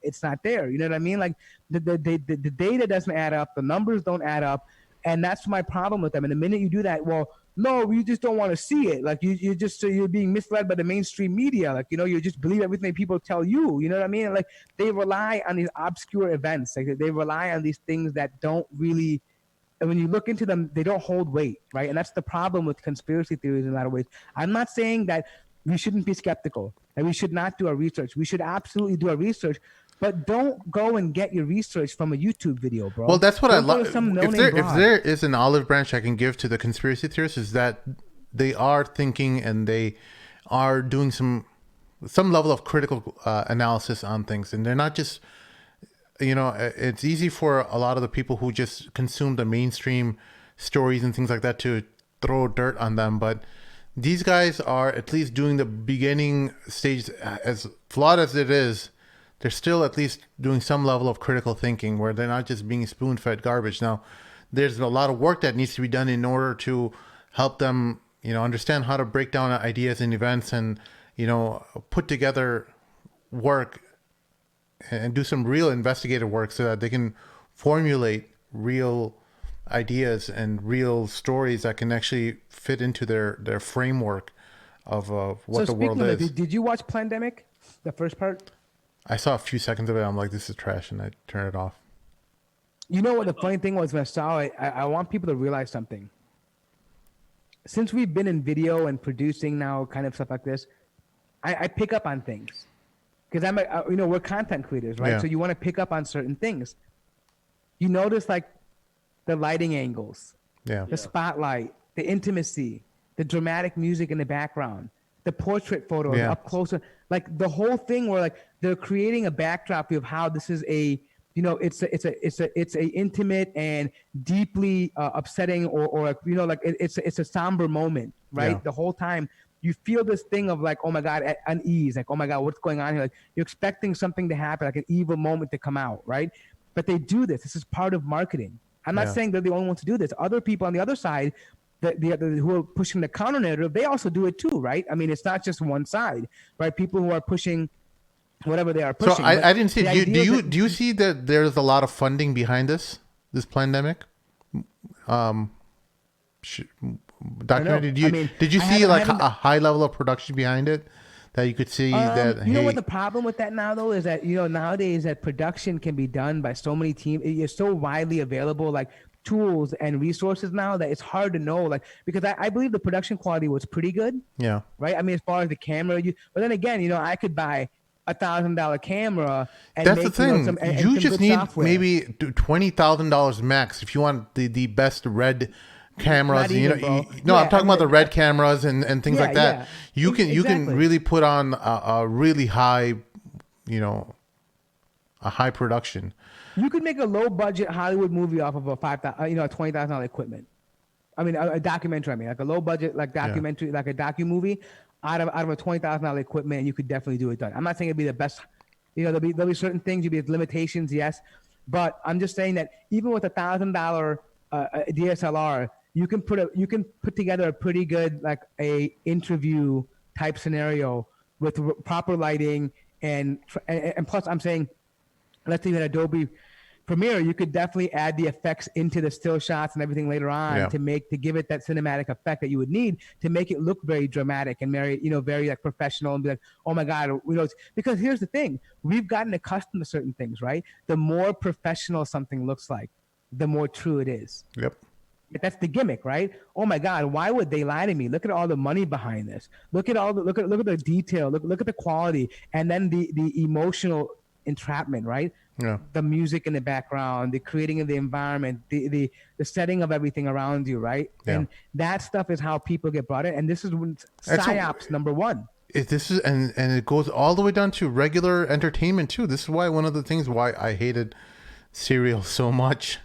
there. You know what I mean? Like the data doesn't add up, the numbers don't add up, and that's my problem with them. And the minute you do that, well, no, you just don't want to see it. Like you're being misled by the mainstream media. Like you just believe everything people tell you. You know what I mean? Like they rely on these obscure events. Like they rely on these things that don't really. And when you look into them, they don't hold weight, right? And that's the problem with conspiracy theories in a lot of ways. I'm not saying that we shouldn't be skeptical, and we should not do our research. We should absolutely do our research, but don't go and get your research from a YouTube video, bro. Well, that's what I love. If If there is an olive branch I can give to the conspiracy theorists, is that they are thinking and they are doing some level of critical analysis on things, and they're not just, it's easy for a lot of the people who just consume the mainstream stories and things like that to throw dirt on them, but these guys are at least doing the beginning stage. As flawed as it is, they're still at least doing some level of critical thinking where they're not just being spoon-fed garbage. Now, there's a lot of work that needs to be done in order to help them, understand how to break down ideas and events and, put together work and do some real investigative work so that they can formulate real ideas and real stories that can actually fit into their framework what the world speaking of is. it, did you watch Plandemic, the first part? I saw a few seconds of it. I'm like, this is trash, and I turn it off. You know what the funny thing was when I saw it? I want people to realize something. Since we've been in video and producing now, kind of stuff like this, I pick up on things because we're content creators, right? Yeah. So you want to pick up on certain things. You notice like the lighting angles, Yeah. the spotlight, the intimacy, the dramatic music in the background, the portrait photos Yeah. up closer, like the whole thing where like they're creating a backdrop of how this is a, it's a intimate and deeply upsetting or it's a somber moment, right? Yeah. The whole time you feel this thing of like, oh my God, unease, like, oh my God, what's going on here? Like you're expecting something to happen, like an evil moment to come out, right? But they do this. This is part of marketing. I'm not Yeah. saying they're the only ones to do this. Other people on the other side, who are pushing the counter narrative, they also do it too, right? I mean, it's not just one side, right? People who are pushing whatever they are pushing. So I didn't see. the Do idea you that- do you see that there's a lot of funding behind this pandemic? Documentary. Did you I see haven't- like I haven't- a high level of production behind it that you could see that? You know Hey, what the problem with that now though is that nowadays that production can be done by so many teams. It's so widely available, like tools and resources now that it's hard to know. Like because I believe the production quality was pretty good, yeah. right? I mean, as far as the camera, but then again, I could buy $1,000 camera and That's make the thing. some You just good need software. maybe $20,000 max if you want the best red cameras. Not even, bro. No, Yeah, I'm talking about the red cameras and things Yeah, like that. yeah. You can Exactly. really put on a really high, a high production. You could make a low budget Hollywood movie off of a $20,000 equipment. I mean, a documentary. I mean, like a low budget, like documentary, like a docu movie, out of a $20,000 equipment, you could definitely do it done. I'm not saying it'd be the best. There'll be certain things, you'll be limitations, yes, but I'm just saying that even with $1,000 DSLR, you can put together a pretty good like a interview type scenario with proper lighting and plus I'm saying, let's say that Adobe Premiere, you could definitely add the effects into the still shots and everything later on to give it that cinematic effect that you would need to make it look very dramatic and very like professional and be like, oh my God, because here's the thing, we've gotten accustomed to certain things, right? The more professional something looks like, the more true it is. Yep. That's the gimmick, right? Oh my God, why would they lie to me? Look at all the money behind this. Look at the detail. Look at the quality, and then the emotional entrapment, right? Yeah. The music in the background, the creating of the environment, the setting of everything around you, right? Yeah. And that stuff is how people get brought in. And this is psyops number one. This is and it goes all the way down to regular entertainment too. This is why one of the things why I hated Serial so much,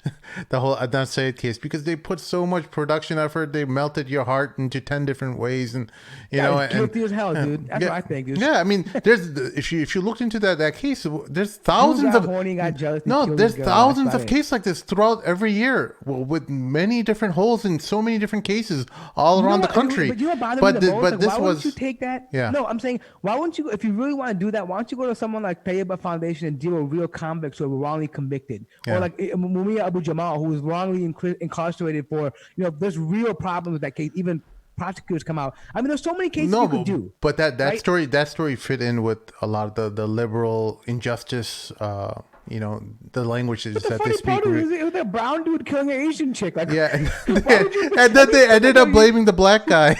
the whole Adnan Syed case, because they put so much production effort. They melted your heart into 10 different ways, and guilty as hell, dude. That's what I think. Dude. Yeah, I mean, there's if you looked into that case, there's thousands of horny, got jealous, no, killed there's his girl. thousands of cases like this throughout every year, with many different holes in so many different cases all around the country. But you know what bothered me the most? But like, this why wouldn't you take that? Yeah. No, I'm saying, why wouldn't you, if you really want to do that, why don't you go to someone like Tayyaba Foundation and deal with real convicts who were wrongly convicted? Yeah. Or like Mumia Abu Jamal, who was wrongly incarcerated for, there's real problems with that case. Even prosecutors come out. I mean, there's so many cases you could do. But that right? story fit in with a lot of the liberal injustice, the language that But the they funny speak. part is it was a brown dude killing an Asian chick. Like, Yeah, and, why would you and then they ended up blaming the black guy.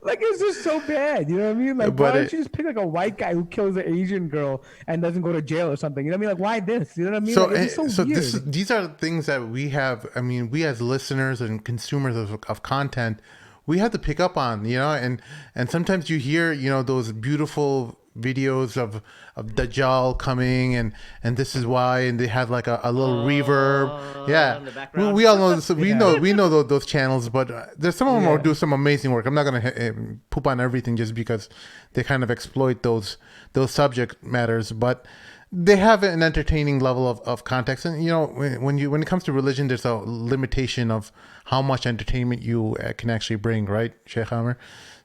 Like, it's just so bad. You know what I mean? Like, But why don't you just pick like a white guy who kills an Asian girl and doesn't go to jail or something? You know what I mean? Like, why this? You know what I mean? So, like, it's just so weird. these are things that we have. I mean, we as listeners and consumers of content, we have to pick up on. And sometimes you hear those beautiful videos of Dajjal coming and this is why, and they have like a little reverb. In Yeah, the background. we all know this. We know those channels, but there's some of them who do some amazing work. I'm not gonna poop on everything just because they kind of exploit those subject matters, but they have an entertaining level of context. And when it comes to religion, there's a limitation of how much entertainment you can actually bring, right, Sheikh Amr?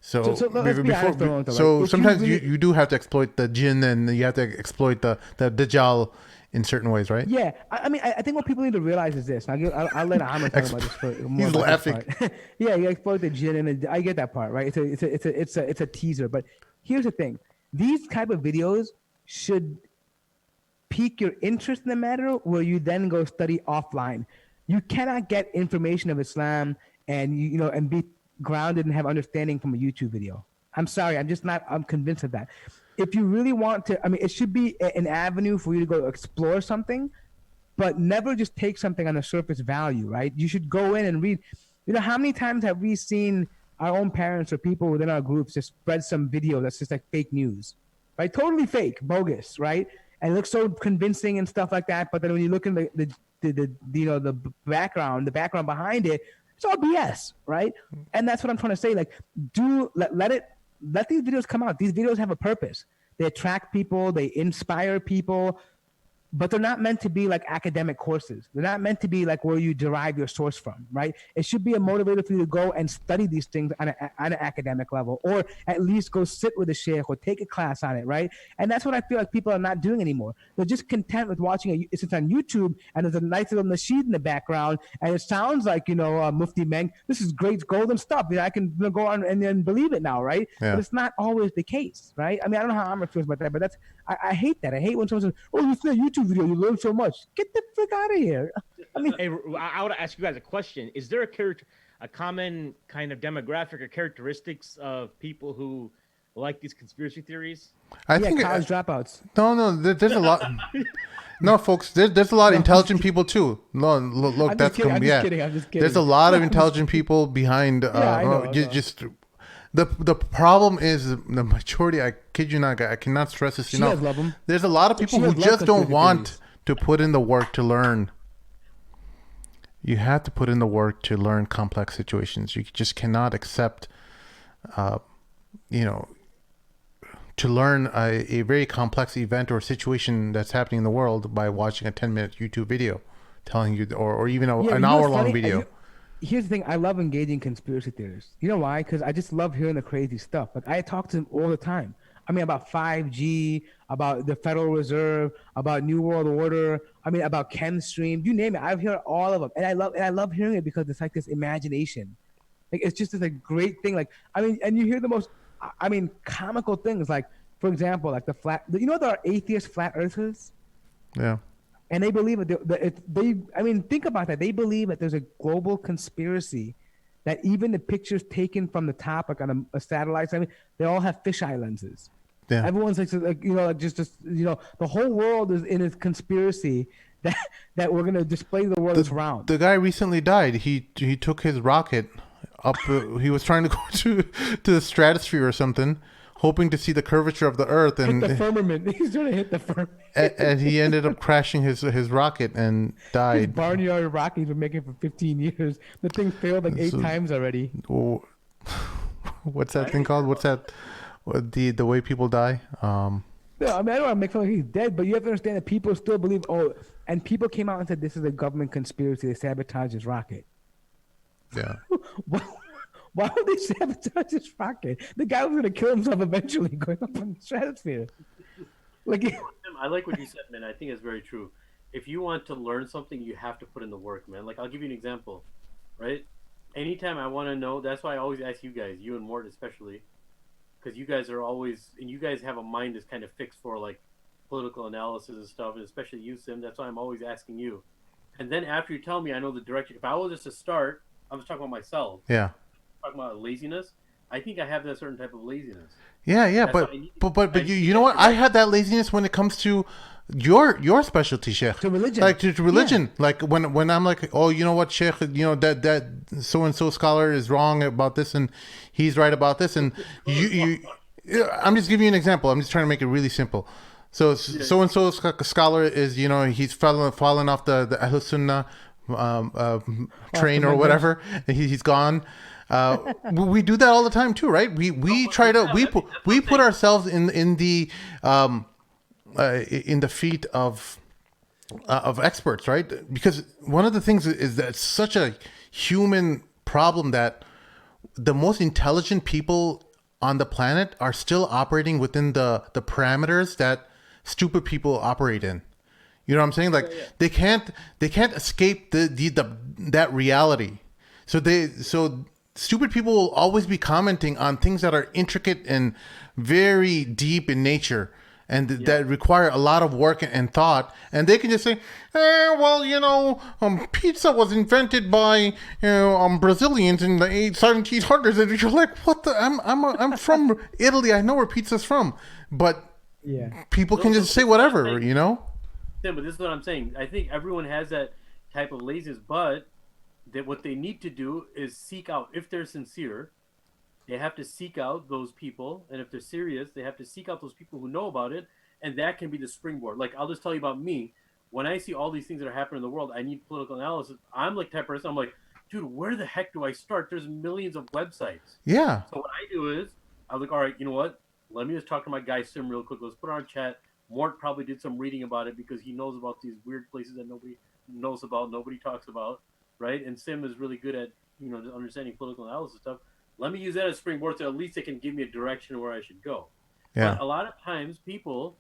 So let's be honest, though, so like, if sometimes you really- you do have to exploit the jinn, and you have to exploit the Dajjal in certain ways, right? Yeah, I mean, I think what people need to realize is this. I'll let Ahmed talk about this for more. He's about this laughing. part. Yeah, you exploit the gin, and I get that part, right? It's a teaser, but here's the thing: these type of videos should pique your interest in the matter, where you then go study offline. You cannot get information of Islam and and be grounded and have understanding from a YouTube video. I'm sorry, I'm convinced of that. If you really want to, I mean, it should be an avenue for you to go explore something, but never just take something on the surface value, right? You should go in and read. How many times have we seen our own parents or people within our groups just spread some video that's just like fake news, right? Totally fake, bogus, right? And it looks so convincing and stuff like that. But then when you look in the background behind it, it's all BS, right? And that's what I'm trying to say. Like, let these videos come out. These videos have a purpose. They attract people. They inspire people. But they're not meant to be like academic courses. They're not meant to be like where you derive your source from, right? It should be a motivator for you to go and study these things on an academic level, or at least go sit with a sheikh or take a class on it, right? And that's what I feel like people are not doing anymore. They're just content with watching it's on YouTube, and there's a nice little nasheed in the background, and it sounds like, Mufti Meng, this is great golden stuff. I can go on and then believe it now, right? Yeah. But it's not always the case, right? I mean, I don't know how Amr feels about that, but I hate that. I hate when someone says, "Oh, you see a YouTube video, you learn so much." Get the frick out of here. I mean, Hey, I want to ask you guys a question. Is there a common kind of demographic or characteristics of people who like these conspiracy theories? I think college dropouts. No, there's a lot. No, folks, there's a lot of intelligent people too. No, look, I'm that's just kidding. I'm just kidding. There's a lot of intelligent people behind. I know. Just the problem is the majority. I kid you not, I cannot stress this enough. Love them. There's a lot of people who just don't want to put in the work to learn. You have to put in the work to learn complex situations. You just cannot accept, to learn a very complex event or situation that's happening in the world by watching a 10-minute YouTube video telling you, or even an hour-long video. Here's the thing. I love engaging conspiracy theorists. You know why? Because I just love hearing the crazy stuff. Like, I talk to them all the time. I mean, about 5G, about the Federal Reserve, about New World Order. I mean, about ChemStream. You name it. I've heard all of them, and I love hearing it because it's like this imagination. Like, it's just this like great thing. Like, I mean, and you hear the most, comical things. Like, for example, like there are atheist flat earthers. Yeah. And they believe think about that. They believe that there's a global conspiracy, that even the pictures taken from the top, like on a satellite, they all have fisheye lenses. Yeah. Everyone's the whole world is in a conspiracy that we're gonna display the world as round. The guy recently died. He took his rocket up. He was trying to go to the stratosphere or something, hoping to see the curvature of the Earth and hit the firmament. He's trying to hit the firmament. And he ended up crashing his rocket and died. His barnyard rocket he's been making for 15 years. The thing failed like 8 times already. What's that thing called? What's that? The way people die? No, I don't want to make fun like he's dead, but you have to understand that people still believe. And people came out and said this is a government conspiracy to sabotage his rocket. Yeah. Why would they sabotage this rocket? The guy was going to kill himself eventually going up in the stratosphere. I like what you said, man. I think it's very true. If you want to learn something, you have to put in the work, man. Like, I'll give you an example, right? Anytime I want to know, that's why I always ask you guys, you and Mort especially, because you guys are always, and you guys have a mind that's kind of fixed for, like, political analysis and stuff, and especially you, Sim. That's why I'm always asking you. And then after you tell me, I know the direction. If I was just to start, I'm just talking about myself. Yeah. Talking about laziness, I think I have that certain type of laziness. Yeah, but you know what? I had that laziness when it comes to your specialty, Sheikh. To religion. Like to religion. Yeah. Like when I'm like, oh, you know what, Sheikh, that so and so scholar is wrong about this and he's right about this, and you I'm just giving you an example. I'm just trying to make it really simple. So and so scholar is, he's fallen off the Ahl Sunnah train or whatever. He's gone. We do that all the time too, right? We put ourselves in the feet of experts, right? Because one of the things is that it's such a human problem that the most intelligent people on the planet are still operating within the parameters that stupid people operate in. You know what I'm saying? Like they can't escape that reality. So stupid people will always be commenting on things that are intricate and very deep in nature and that require a lot of work and thought, and they can just say, well, pizza was invented by Brazilians in the 1700s, and you're like, what the? I'm from Italy. I know where pizza's from, but people can just say whatever, Yeah, but this is what I'm saying. I think everyone has that type of laziness, but that what they need to do is seek out, if they're sincere, they have to seek out those people, and if they're serious, they have to seek out those people who know about it, and that can be the springboard. Like, I'll just tell you about me. When I see all these things that are happening in the world, I need political analysis. I'm like the type of person, I'm like, dude, where the heck do I start? There's millions of websites. Yeah. So what I do is, I was like, all right, you know what? Let me just talk to my guy Sim real quick. Let's put it on chat. Mort probably did some reading about it because he knows about these weird places that nobody knows about, nobody talks about, right? And Sim is really good at, understanding political analysis stuff. Let me use that as springboard so at least it can give me a direction where I should go. Yeah. But a lot of times people,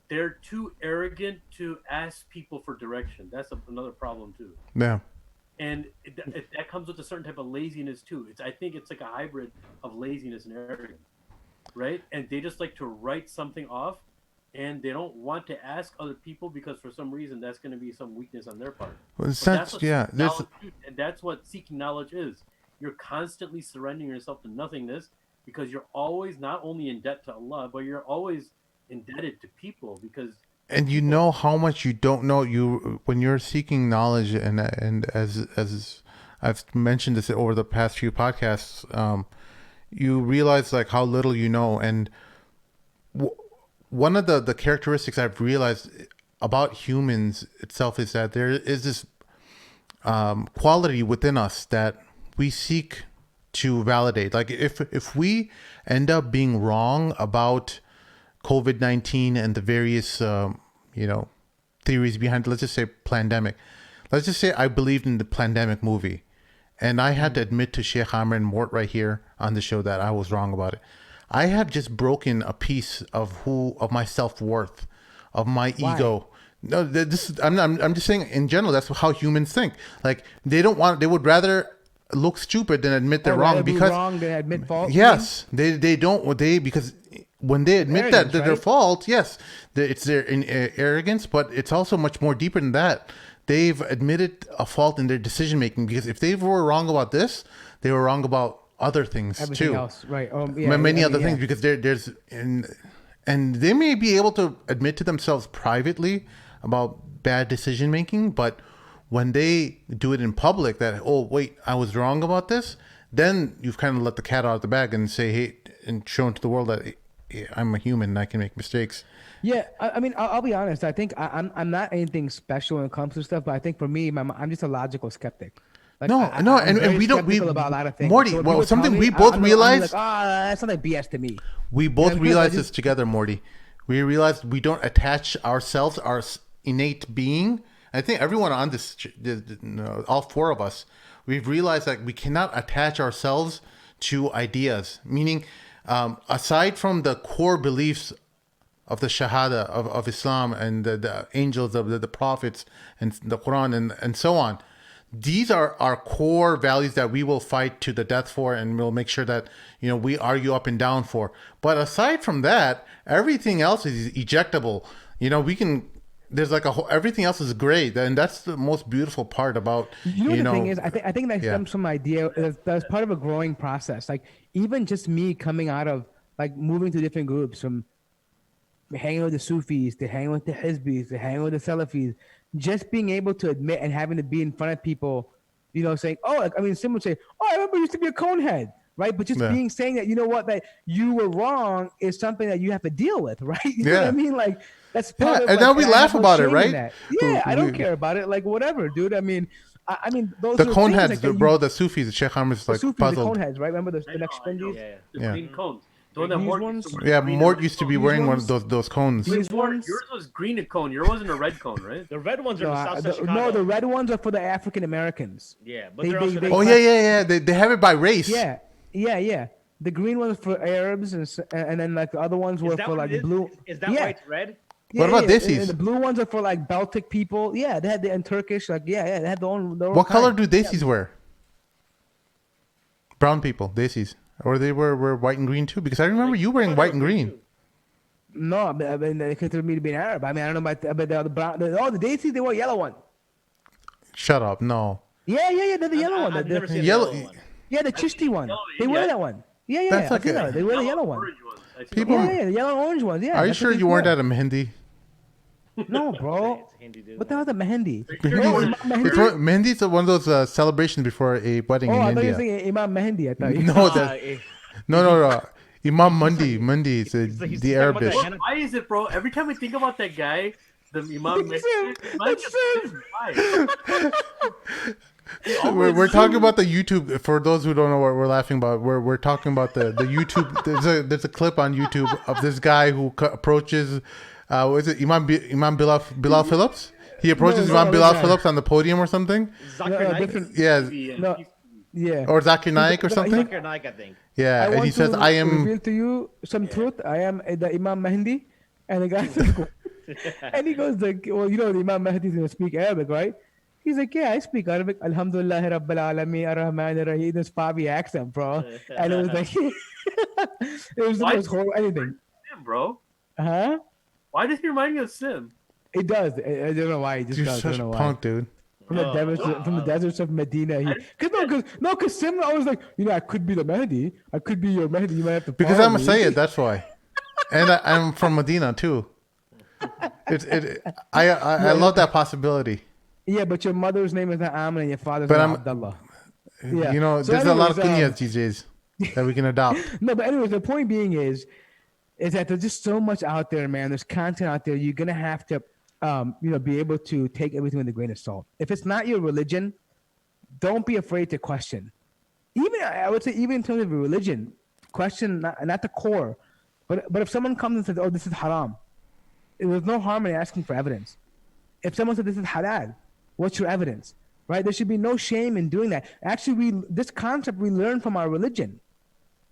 they're too arrogant to ask people for direction. That's another problem too. Yeah. And that comes with a certain type of laziness too. I think it's like a hybrid of laziness and arrogance, right? And they just like to write something off, and they don't want to ask other people because for some reason that's going to be some weakness on their part. Well, And that's what seeking knowledge is. You're constantly surrendering yourself to nothingness because you're always not only in debt to Allah, but you're always indebted to people because. And you know how much you don't know when you're seeking knowledge, and as I've mentioned this over the past few podcasts, you realize like how little you know. And one of the characteristics I've realized about humans itself is that there is this quality within us that we seek to validate. Like if we end up being wrong about COVID-19 and the various, theories behind, let's just say pandemic. Let's just say I believed in the pandemic movie, and I had to admit to Sheikh Amr and Mort right here on the show that I was wrong about it. I have just broken a piece of my self-worth, of my ego. No, I'm just saying in general, that's how humans think. Like they would rather look stupid than admit they're wrong because wrong than admit fault. Yes, because when they admit that their fault, yes, it's their arrogance, but it's also much more deeper than that. They've admitted a fault in their decision making because if they were wrong about this, they were wrong about other things Everything too. else, right? Many other things because and they may be able to admit to themselves privately about bad decision making, but when they do it in public that, oh, wait, I was wrong about this, then you've kind of let the cat out of the bag and say, hey, and show to the world that I'm a human and I can make mistakes. Yeah, I mean, I'll be honest. I think I'm not anything special when it comes to stuff, but I think for me, I'm just a logical skeptic. Like, and we don't about a lot of things. Morty. So well, something we me, both I'm realized. Like, that's not like BS to me. We both realized this together, Morty. We realized we don't attach ourselves, our innate being. I think everyone on this, all four of us, we've realized that we cannot attach ourselves to ideas. Meaning, aside from the core beliefs of the Shahada of Islam and the angels of the prophets and the Quran and so on, these are our core values that we will fight to the death for, and we'll make sure that we argue up and down for. But aside from that, everything else is ejectable. We can. There's like everything else is great, and that's the most beautiful part about. The thing is, I think that stems from idea that's part of a growing process. Like even just me coming out of like moving to different groups, from hanging with the Sufis to hanging with the Hizbis to hanging with the Salafis, just being able to admit and having to be in front of people, saying, someone would say, oh, I remember you used to be a conehead, right? But just saying that, that you were wrong is something that you have to deal with, right? You know what I mean? Like that's part of, and now we laugh about it, right? Yeah, I don't care about it. Like whatever, dude. I mean, those the coneheads, bro. The Sufis, the Sheikh Amr's like Sufis, puzzled. The coneheads, right? Remember the next Spindis? The green cones. Mort used to be wearing one of those cones. These ones? Yours was green cone. Yours wasn't a red cone, right? The red ones are the South Side Chicago. No, the red ones are for the African Americans. Yeah, but they're also... They have it by race. Yeah. The green ones for Arabs, and then like the other ones were for like blue. Is that why it's red? What about And desis? the blue ones are for like Baltic people. Yeah, they had the and Turkish. Like they had their own. What color kind. do desis wear? Brown people, desis. Or they were white and green too? Because I remember you wearing white and green. No, I mean they consider me to be an Arab. I mean I don't know about the brown. The desis they wear yellow one. Shut up. No. Yeah, they're the yellow one. I've never seen yellow- a yellow one. Yeah, the Chishti one. yellow, They wear yeah. that one. Yeah, That's I like see a- that. They wear the yellow one. orange ones. I see People- them. Yeah, the yellow orange ones. Yeah. Are you that's sure what you they weren't wear. at a Mehendi? No, bro. It's a Hindi dude. What the hell is a Mehendi? You're No, going- Imam Mehendi. It's Mehendi's one of those celebrations before a wedding Oh, in I thought you India. were saying Imam Mehendi. I thought you. No, no. Imam Mandi. Mandi is he's the talking Arab about the dish. henna- Why is it, bro? Every time I think about that guy, the Imam, It's him. It's him. We're talking about the YouTube. For those who don't know what we're laughing about, we're talking about the YouTube. There's a clip on YouTube of this guy who approaches. What is it Imam Bilal Phillips? He approaches No, Imam no, Bilal no. Phillips on the podium or something. Zakir No, Naik. different. Yeah, No, yeah. or Zakir Naik or something. Zakir Naik, I think. Yeah, and he says, to "I am." reveal to you some truth. I am the Imam Mahdi." And the guy says, and he goes like, "Well, you know, the Imam Mahdi is going to speak Arabic, right?" He's like, "Yeah, I speak Arabic. Alhamdulillah, Rabbil Alameen, Ar-Rahman, Ar-Rahim." This Fabi accent, bro. And it was like, it was the Why- most horrible anything. Sim, bro. Huh? Why does he remind me of Sim? It does. I don't know why. He just You're does. I such don't a know why. punk, dude. From the deserts of Medina. Because Sim, I was like, you know, I could be the Mahdi. I could be your Mahdi. You might have to Because follow I'm a me. Sayyid, that's why. And I'm from Medina too. I love that possibility. Yeah, but your mother's name is not Amin and your father's But name I'm- is Abdullah. Yeah. You know, So there's a lot of anyways, kunyas these days that we can adopt. No, but anyways, the point being is that there's just so much out there, man. There's content out there. You're gonna have to, be able to take everything with a grain of salt. If it's not your religion, don't be afraid to question. Even I would say, even in terms of your religion, question not the core, but if someone comes and says, "Oh, this is haram," there's no harm in asking for evidence. If someone said this is halal, what's your evidence? Right? There should be no shame in doing that. Actually, this concept we learn from our religion,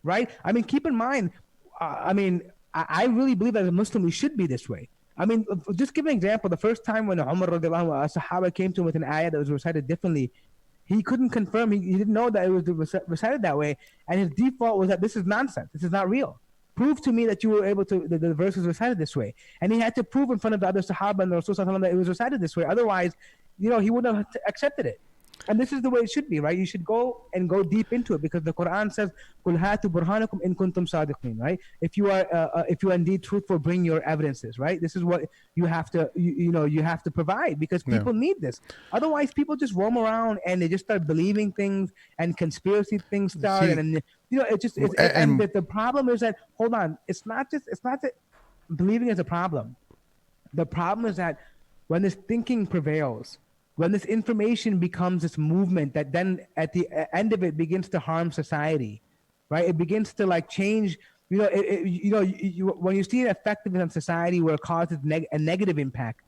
right? I mean, keep in mind, I really believe as a Muslim we should be this way. I mean, just give an example. The first time when Umar radiallahu anhu, a Sahaba came to him with an ayah that was recited differently, he couldn't confirm. He didn't know that it was recited that way, and his default was that this is nonsense. This is not real. Prove to me that you were able to the verse was recited this way, and he had to prove in front of the other Sahaba and the Rasul sallallahu alaihi wasallam that it was recited this way. Otherwise, he wouldn't have accepted it. And this is the way it should be, right? You should go deep into it because the Quran says, "Qul hatu burhanakum in kuntum sadiqin," right? If you are indeed truthful, bring your evidences, right? This is what you have to you have to provide because people need this. Otherwise, people just roam around and they just start believing things and conspiracy things start, and the problem is that hold on, it's not that believing is a problem. The problem is that when this thinking prevails, when this information becomes this movement that then at the end of it begins to harm society, right? It begins to like change. When you see an effectiveness on society where it causes a negative impact,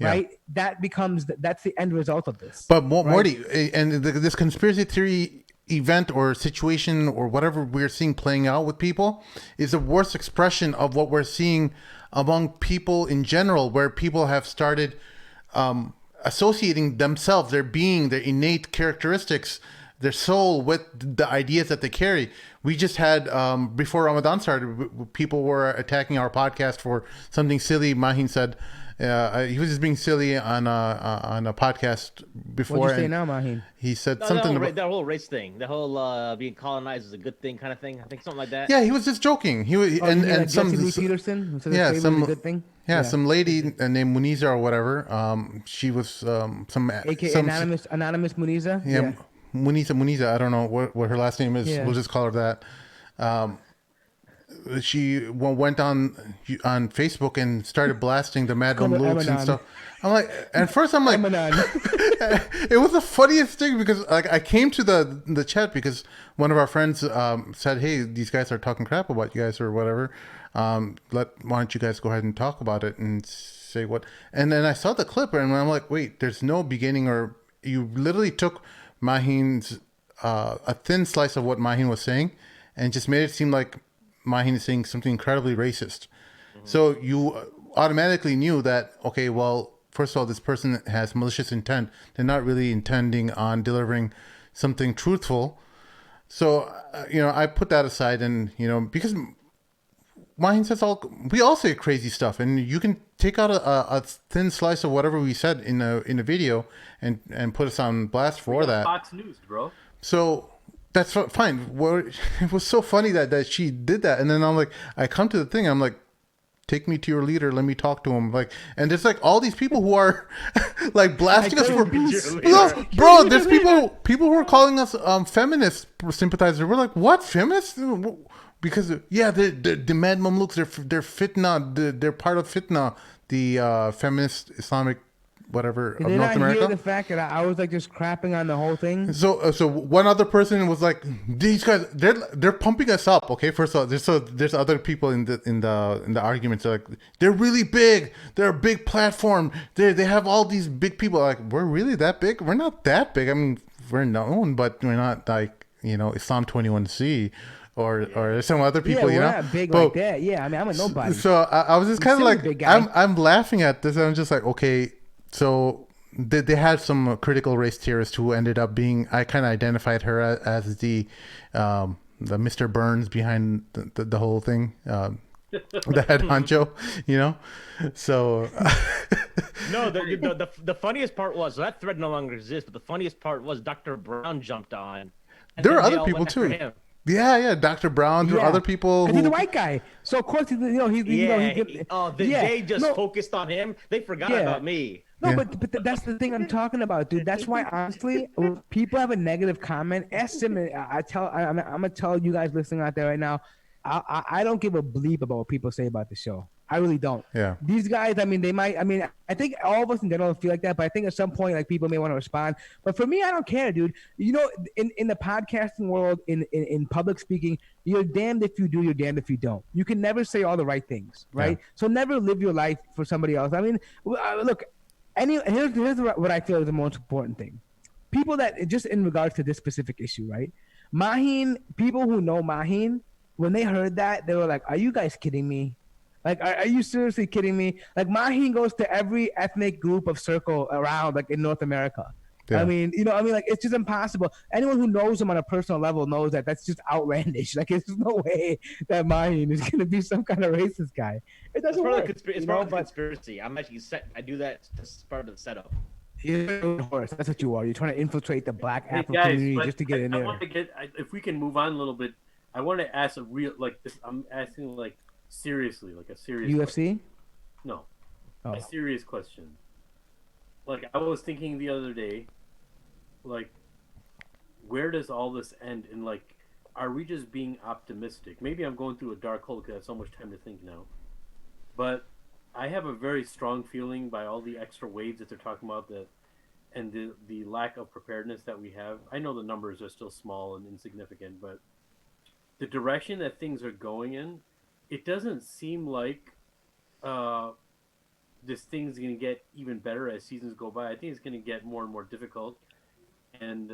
right? That's the end result of this. But right? Morty, and this conspiracy theory event or situation or whatever we're seeing playing out with people is the worst expression of what we're seeing among people in general, where people have started associating themselves, their being, their innate characteristics, their soul with the ideas that they carry. We just had, before Ramadan started, people were attacking our podcast for something silly. Mahin said, he was just being silly on a podcast before. What'd you say now, Mahin? He said something about that whole race thing, the whole being colonized is a good thing kind of thing. I think something like that. Yeah, he was just joking. He was, and some Jesse Lee Peterson, who said yeah, slavery some was a good thing. Yeah, some lady named Muniza or whatever. She was some AKA anonymous Muniza. Yeah, Muniza. I don't know what her last name is. Yeah. We'll just call her that. She went on Facebook and started blasting the Mad Mamluks and stuff. I'm like, at first I'm like, it was the funniest thing because like I came to the chat because one of our friends said, "Hey, these guys are talking crap about you guys or whatever. Why don't you guys go ahead and talk about it and say what?" And then I saw the clip and I'm like, wait, there's no beginning, or you literally took Mahin's a thin slice of what Mahin was saying and just made it seem like Mahin is saying something incredibly racist. Mm-hmm. So automatically knew that, okay, well, first of all, this person has malicious intent. They're not really intending on delivering something truthful. So, I put that aside, and, because Mahin says we all say crazy stuff, and you can take out a thin slice of whatever we said in a video and put us on blast for that. Fox News, bro. So that's fine. It was so funny that she did that, and then I come to the thing, I'm like, take me to your leader, let me talk to him. And there's all these people who are blasting us for bro. There's people who are calling us feminist sympathizers. We're like, what, feminists? Because the Mad Mamluks, they're fitna, they're part of fitna, the feminist Islamic whatever of North America. Hear the fact that I was just crapping on the whole thing. So one other person was like, these guys, they're pumping us up. Okay, first of all, there's other people in the arguments. They're like, they're really big. They're a big platform. They have all these big people. Like, we're really that big? We're not that big. I mean, we're known, but we're not Islam 21C. Or some other people, we're not big like that. Yeah, I mean, I'm a nobody. So I was just kind of like, I'm laughing at this. I'm just like, okay, so they had some critical race theorists who ended up being, I kind of identified her as the Mr. Burns behind the whole thing, the head honcho, So no, the funniest part was, so that thread no longer exists. But the funniest part was Dr. Brown jumped on. There are other people too. Yeah, Dr. Brown. There are other people. He's a white guy, so of course they just focused on him. They forgot about me. No, but that's the thing I'm talking about, dude. That's why, honestly, when people have a negative comment, ask them. I'm gonna tell you guys listening out there right now, I don't give a bleep about what people say about the show. I really don't. Yeah. These guys, I mean, they might. I mean, I think all of us in general feel like that, but I think at some point, people may want to respond. But for me, I don't care, dude. In the podcasting world, in public speaking, you're damned if you do, you're damned if you don't. You can never say all the right things, right? Yeah. So never live your life for somebody else. I mean, look. Here's what I feel is the most important thing. People that, just in regards to this specific issue, right? Mahin, people who know Mahin, when they heard that, they were like, are you guys kidding me? Are you seriously kidding me? Mahin goes to every ethnic group of circle around, in North America. Yeah. I mean, it's just impossible. Anyone who knows him on a personal level knows that that's just outlandish. There's no way that Mahin is going to be some kind of racist guy. It doesn't work. It's part of the conspiracy. I'm actually I do that as part of the setup. You're a horse. That's what you are. You're trying to infiltrate the black African community just to get in there. If we can move on a little bit, I want to ask a real, I'm asking seriously, a serious UFC? Question. No. Oh. A serious question. I was thinking the other day, where does all this end? And are we just being optimistic? Maybe I'm going through a dark hole because I have so much time to think now. But I have a very strong feeling by all the extra waves that they're talking about and the lack of preparedness that we have. I know the numbers are still small and insignificant, but the direction that things are going in, it doesn't seem like this thing's going to get even better as seasons go by. I think it's going to get more and more difficult. And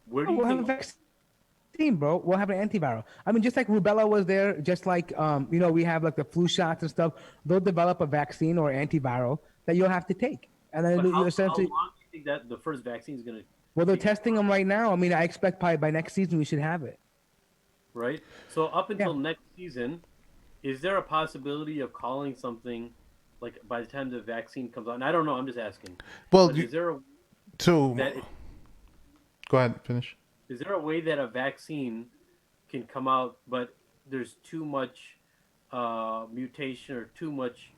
where do you think... have a vaccine, bro. We'll have an antiviral. I mean, just like rubella was there, just like, we have the flu shots and stuff. They'll develop a vaccine or antiviral that you'll have to take. And then essentially... How long do you think that the first vaccine is going to... Well, they're testing them right now. I mean, I expect probably by next season we should have it. Right? So up until next season, is there a possibility of calling something by the time the vaccine comes out? And I don't know. I'm just asking. Well, is there a... Go ahead, finish. Is there a way that a vaccine can come out, but there's too much mutation or too much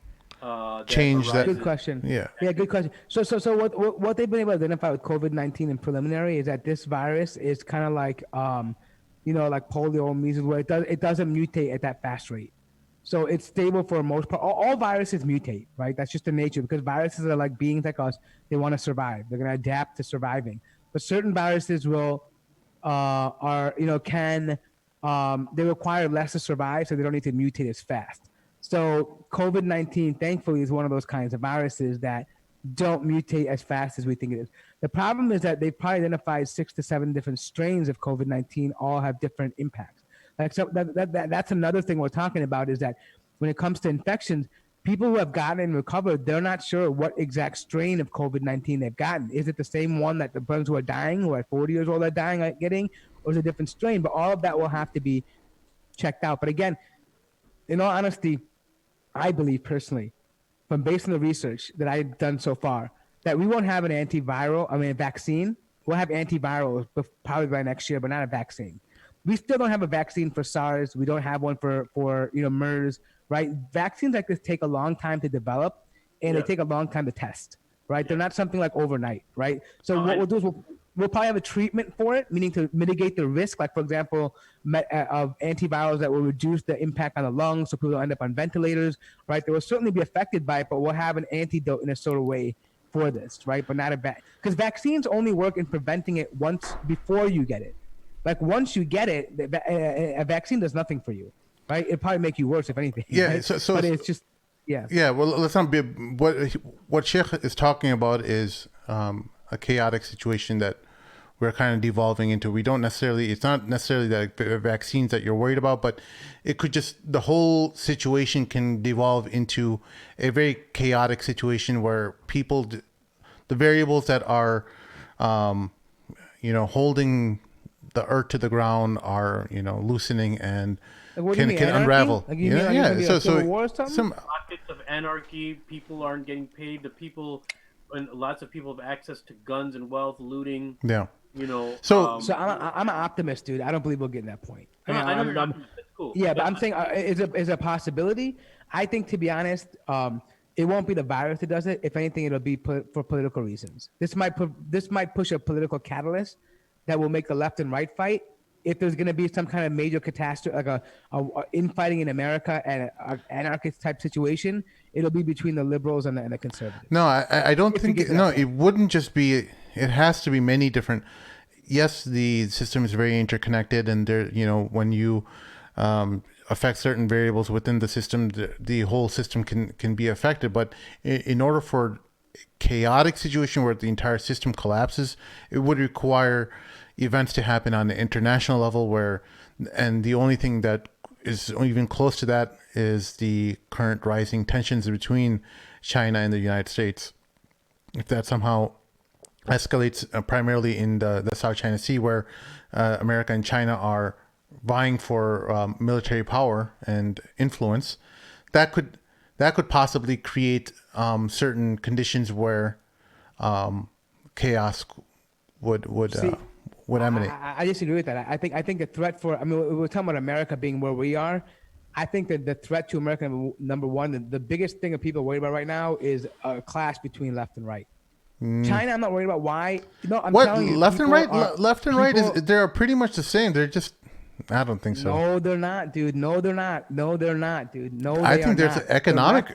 change? That good question. Yeah, good question. So what they've been able to identify with COVID-19 in preliminary is that this virus is kind of like polio or measles, where it doesn't mutate at that fast rate. So it's stable for the most part. All viruses mutate, right? That's just the nature, because viruses are like beings like us. They want to survive. They're going to adapt to surviving. But certain viruses they require less to survive, so they don't need to mutate as fast. So COVID-19, thankfully, is one of those kinds of viruses that don't mutate as fast as we think it is. The problem is that they've probably identified 6 to 7 different strains of COVID-19, all have different impacts. So that's another thing we're talking about, is that when it comes to infections, people who have gotten and recovered, they're not sure what exact strain of COVID-19 they've gotten. Is it the same one that the ones who are dying, who are 40 years old, are dying, are getting, or is it a different strain? But all of that will have to be checked out. But again, in all honesty, I believe personally, from based on the research that I've done so far, that we won't have a vaccine. We'll have antivirals probably by next year, but not a vaccine. We still don't have a vaccine for SARS. We don't have one for MERS, right? Vaccines like this take a long time to develop, and they take a long time to test, right? They're not something like overnight, right? So what we'll do is we'll probably have a treatment for it, meaning to mitigate the risk, like, for example, of antivirals that will reduce the impact on the lungs so people don't end up on ventilators, right? They will certainly be affected by it, but we'll have an antidote in a sort of way for this, right? But not because vaccines only work in preventing it once before you get it. Like, once you get it, a vaccine does nothing for you, right? It'll probably make you worse, if anything. Yeah, right? so but it's just, yeah. Yeah, well, let's not be. What Sheikh is talking about is a chaotic situation that we're kind of devolving into. We don't necessarily. It's not necessarily the vaccines that you're worried about, but it could just, the whole situation can devolve into a very chaotic situation where people, the variables that are, holding the earth to the ground are, loosening and can unravel. Like, so war or something? Some pockets of anarchy. People aren't getting paid. And lots of people have access to guns and wealth, looting. Yeah. So I'm an optimist, dude. I don't believe we'll get to that point. I know you're not. That's cool. Yeah, but I'm saying is a possibility. I think, to be honest, it won't be the virus that does it. If anything, it'll be for political reasons. This might push a political catalyst that will make the left and right fight. If there's going to be some kind of major catastrophe, like a infighting in America and an anarchist type situation, it'll be between the liberals and the conservatives. No, I don't think. It wouldn't just be. It has to be many different. Yes, the system is very interconnected, and there, when you affect certain variables within the system, the whole system can be affected. But in order for a chaotic situation where the entire system collapses, it would require events to happen on the international level and the only thing that is even close to that is the current rising tensions between China and the United States. If that somehow escalates primarily in the South China Sea, where America and China are vying for military power and influence, that could possibly create certain conditions where chaos would emanate. I disagree with that. I think the threat for, we're talking about America being where we are. I think that the threat to America, number one, the biggest thing that people are worried about right now is a clash between left and right. China, I'm not worried about. Why? No, I'm telling you. Left and right they're pretty much the same. They're just, I don't think so. No, they're not, dude. No, they're not, dude. No, I think there's economic.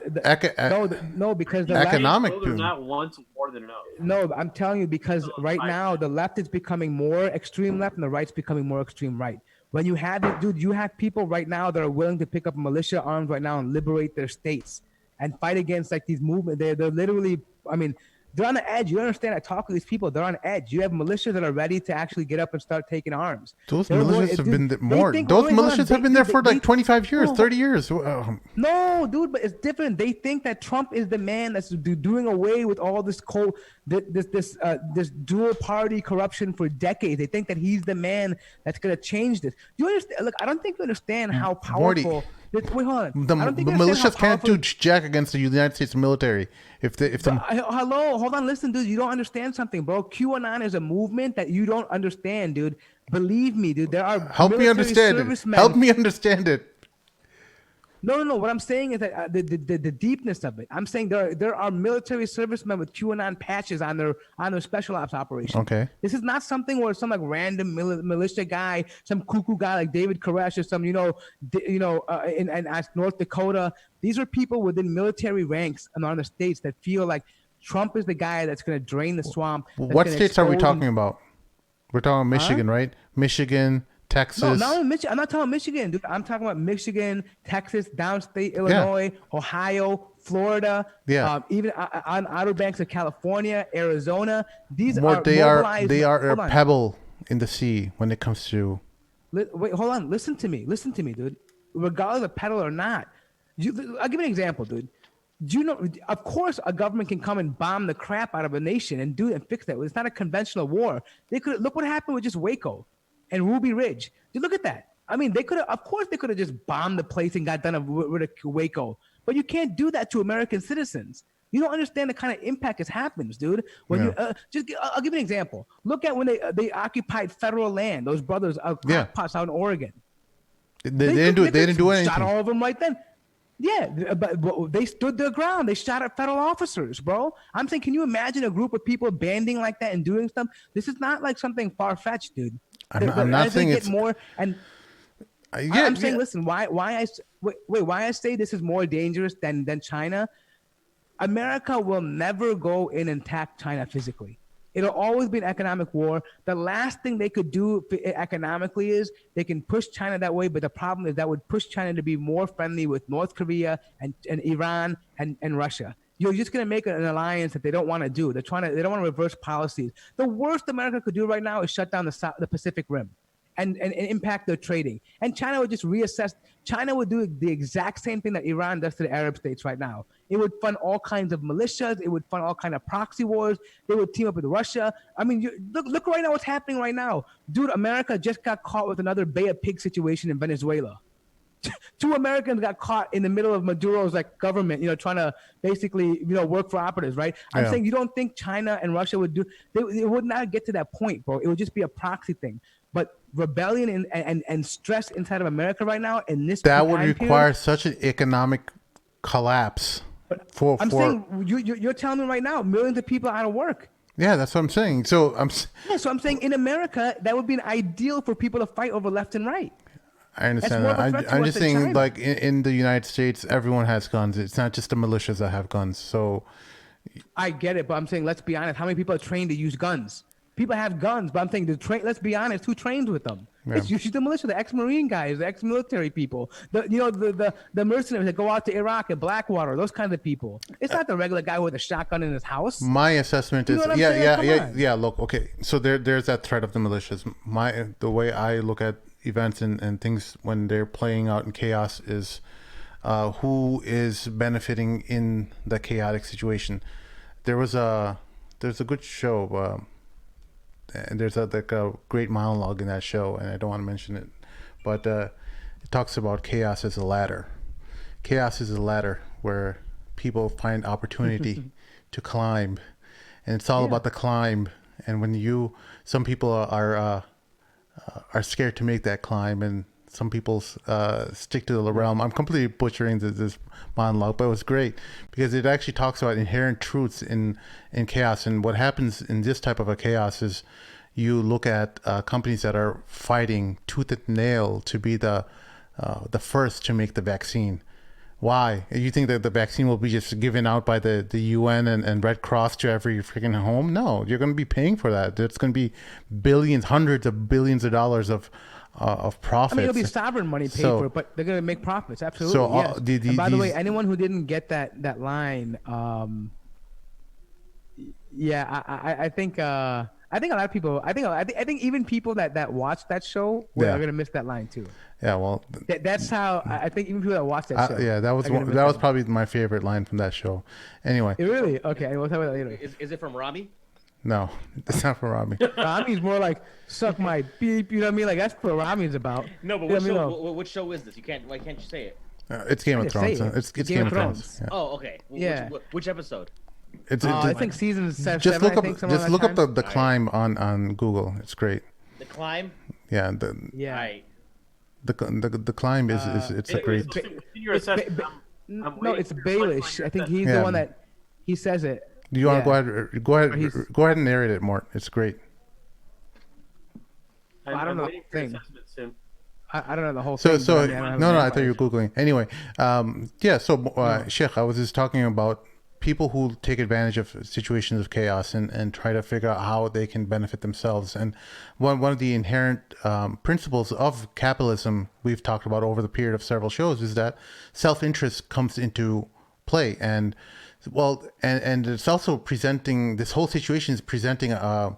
No, because the economic. No, they're not once more than enough. No, I'm telling you, because right now the left is becoming more extreme left and the right's becoming more extreme right. When you have it, dude, you have people right now that are willing to pick up militia arms right now and liberate their states and fight against like these movements. They're literally, they're on the edge. You understand? I talk to these people. They're on edge. You have militias that are ready to actually get up and start taking arms. Those militias have been more. Those militias have been there for like 25 years, 30 years. No, dude, but it's different. They think that Trump is the man that's doing away with all this this dual party corruption for decades. They think that he's the man that's going to change this. Do you understand? Look, I don't think you understand how powerful. Wait, hold on. The militias can't do jack against the United States military. Hello, hold on, listen, dude. You don't understand something, bro. QAnon is a movement that you don't understand, dude. Believe me, dude. There are help me understand it. Help me understand it. No. What I'm saying is that the deepness of it. I'm saying there are military servicemen with QAnon patches on their special ops operation. Okay. This is not something where some like random militia guy, some cuckoo guy like David Koresh or some in North Dakota. These are people within military ranks and on the states that feel like Trump is the guy that's going to drain the swamp. What states are we talking about? We're talking Michigan, right? Michigan. Texas. No, not Michigan. I'm not talking Michigan, dude. I'm talking about Michigan, Texas, downstate Illinois, Ohio, Florida. Yeah. Even on outer banks of California, Arizona. These More, are they mobilized. They are a pebble in the sea when it comes to. Wait, hold on. Listen to me, dude. Regardless of pedal or not, I'll give you an example, dude. Do you know? Of course, a government can come and bomb the crap out of a nation and do it and fix that. It's not a conventional war. They could look what happened with just Waco and Ruby Ridge. Dude, look at that. I mean, they could have. Of course, they could have just bombed the place and got done with Waco. But you can't do that to American citizens. You don't understand the kind of impact it happens, dude. When you I'll give you an example. Look at when they occupied federal land. Those brothers crackpots out in Oregon. They didn't do anything. Shot all of them right then. Yeah, but they stood their ground. They shot at federal officers, bro. I'm saying, can you imagine a group of people banding like that and doing stuff? This is not like something far fetched, dude. I'm not saying it's more. And I'm saying, listen, why I say this is more dangerous than China. America will never go in and attack China physically. It'll always be an economic war. The last thing they could do economically is they can push China that way, but the problem is that would push China to be more friendly with North Korea and Iran and Russia. You're just going to make an alliance that they don't want to do. They don't want to reverse policies. The worst America could do right now is shut down the Pacific Rim and impact their trading. And China would just reassess. China would do the exact same thing that Iran does to the Arab states right now. It would fund all kinds of militias. It would fund all kinds of proxy wars. They would team up with Russia. I mean, look right now what's happening right now. Dude, America just got caught with another Bay of Pigs situation in Venezuela. 2 Americans got caught in the middle of Maduro's government, trying to basically, work for operatives, right? I'm saying you don't think China and Russia would do, they would not get to that point, bro. It would just be a proxy thing. But rebellion and stress inside of America right now in this that would require such an economic collapse. I'm saying you're telling me right now millions of people are out of work. Yeah, that's what I'm saying. So I'm saying in America that would be an ideal for people to fight over left and right. I understand that. I'm just saying, like in the United States, everyone has guns. It's not just the militias that have guns. So I get it, but I'm saying let's be honest. How many people are trained to use guns? People have guns, but I'm saying let's be honest. Who trains with them? Yeah. It's usually the militia, the ex-Marine guys, the ex-military people, the mercenaries that go out to Iraq and Blackwater, those kinds of people. It's not the regular guy with a shotgun in his house. My assessment is, yeah. Look, okay, so there's that threat of the militias. The way I look at events and things when they're playing out in chaos is who is benefiting in the chaotic situation. There's a good show. And there's a great monologue in that show, and I don't want to mention it, but it talks about chaos as a ladder. Chaos is a ladder where people find opportunity to climb, and it's all about the climb. And when some people are scared to make that climb, and some people stick to the realm. I'm completely butchering this monologue, but it was great because it actually talks about inherent truths in chaos. And what happens in this type of a chaos is you look at companies that are fighting tooth and nail to be the first to make the vaccine. Why? You think that the vaccine will be just given out by the UN and Red Cross to every freaking home? No, you're going to be paying for that. It's going to be billions, hundreds of billions of dollars of profits. I mean, it'll be sovereign money paid for it, but they're going to make profits. Absolutely. So, yes. And by the way, anyone who didn't get that line, I think a lot of people. I think even people that watch that show are going to miss that line too. Yeah, well, that's how I think even people that watch that show. Yeah, that was probably my favorite line from that show. Anyway. Really? Okay, we'll talk about that later. Is it from Rami? No, it's not for Rami. Rami's more like suck my beep. You know what I mean? Like that's what Rami's about. No, but which show is this? Why can't you say it? It's Game of Thrones. It's Game of Thrones. Yeah. Oh, okay. Which episode? I think season 7. Just look up the climb on Google. It's great. The climb. Yeah. The climb is it's a great. No, it's Baelish. I think he's the one that he says it. Do you want to go ahead and narrate it, Mort? It's great. I don't know the thing. I don't know the whole thing. So no, I thought you were Googling. Anyway, Sheikh, I was just talking about people who take advantage of situations of chaos and try to figure out how they can benefit themselves. And one of the inherent principles of capitalism we've talked about over the period of several shows is that self-interest comes into play. And it's also presenting, this whole situation is presenting a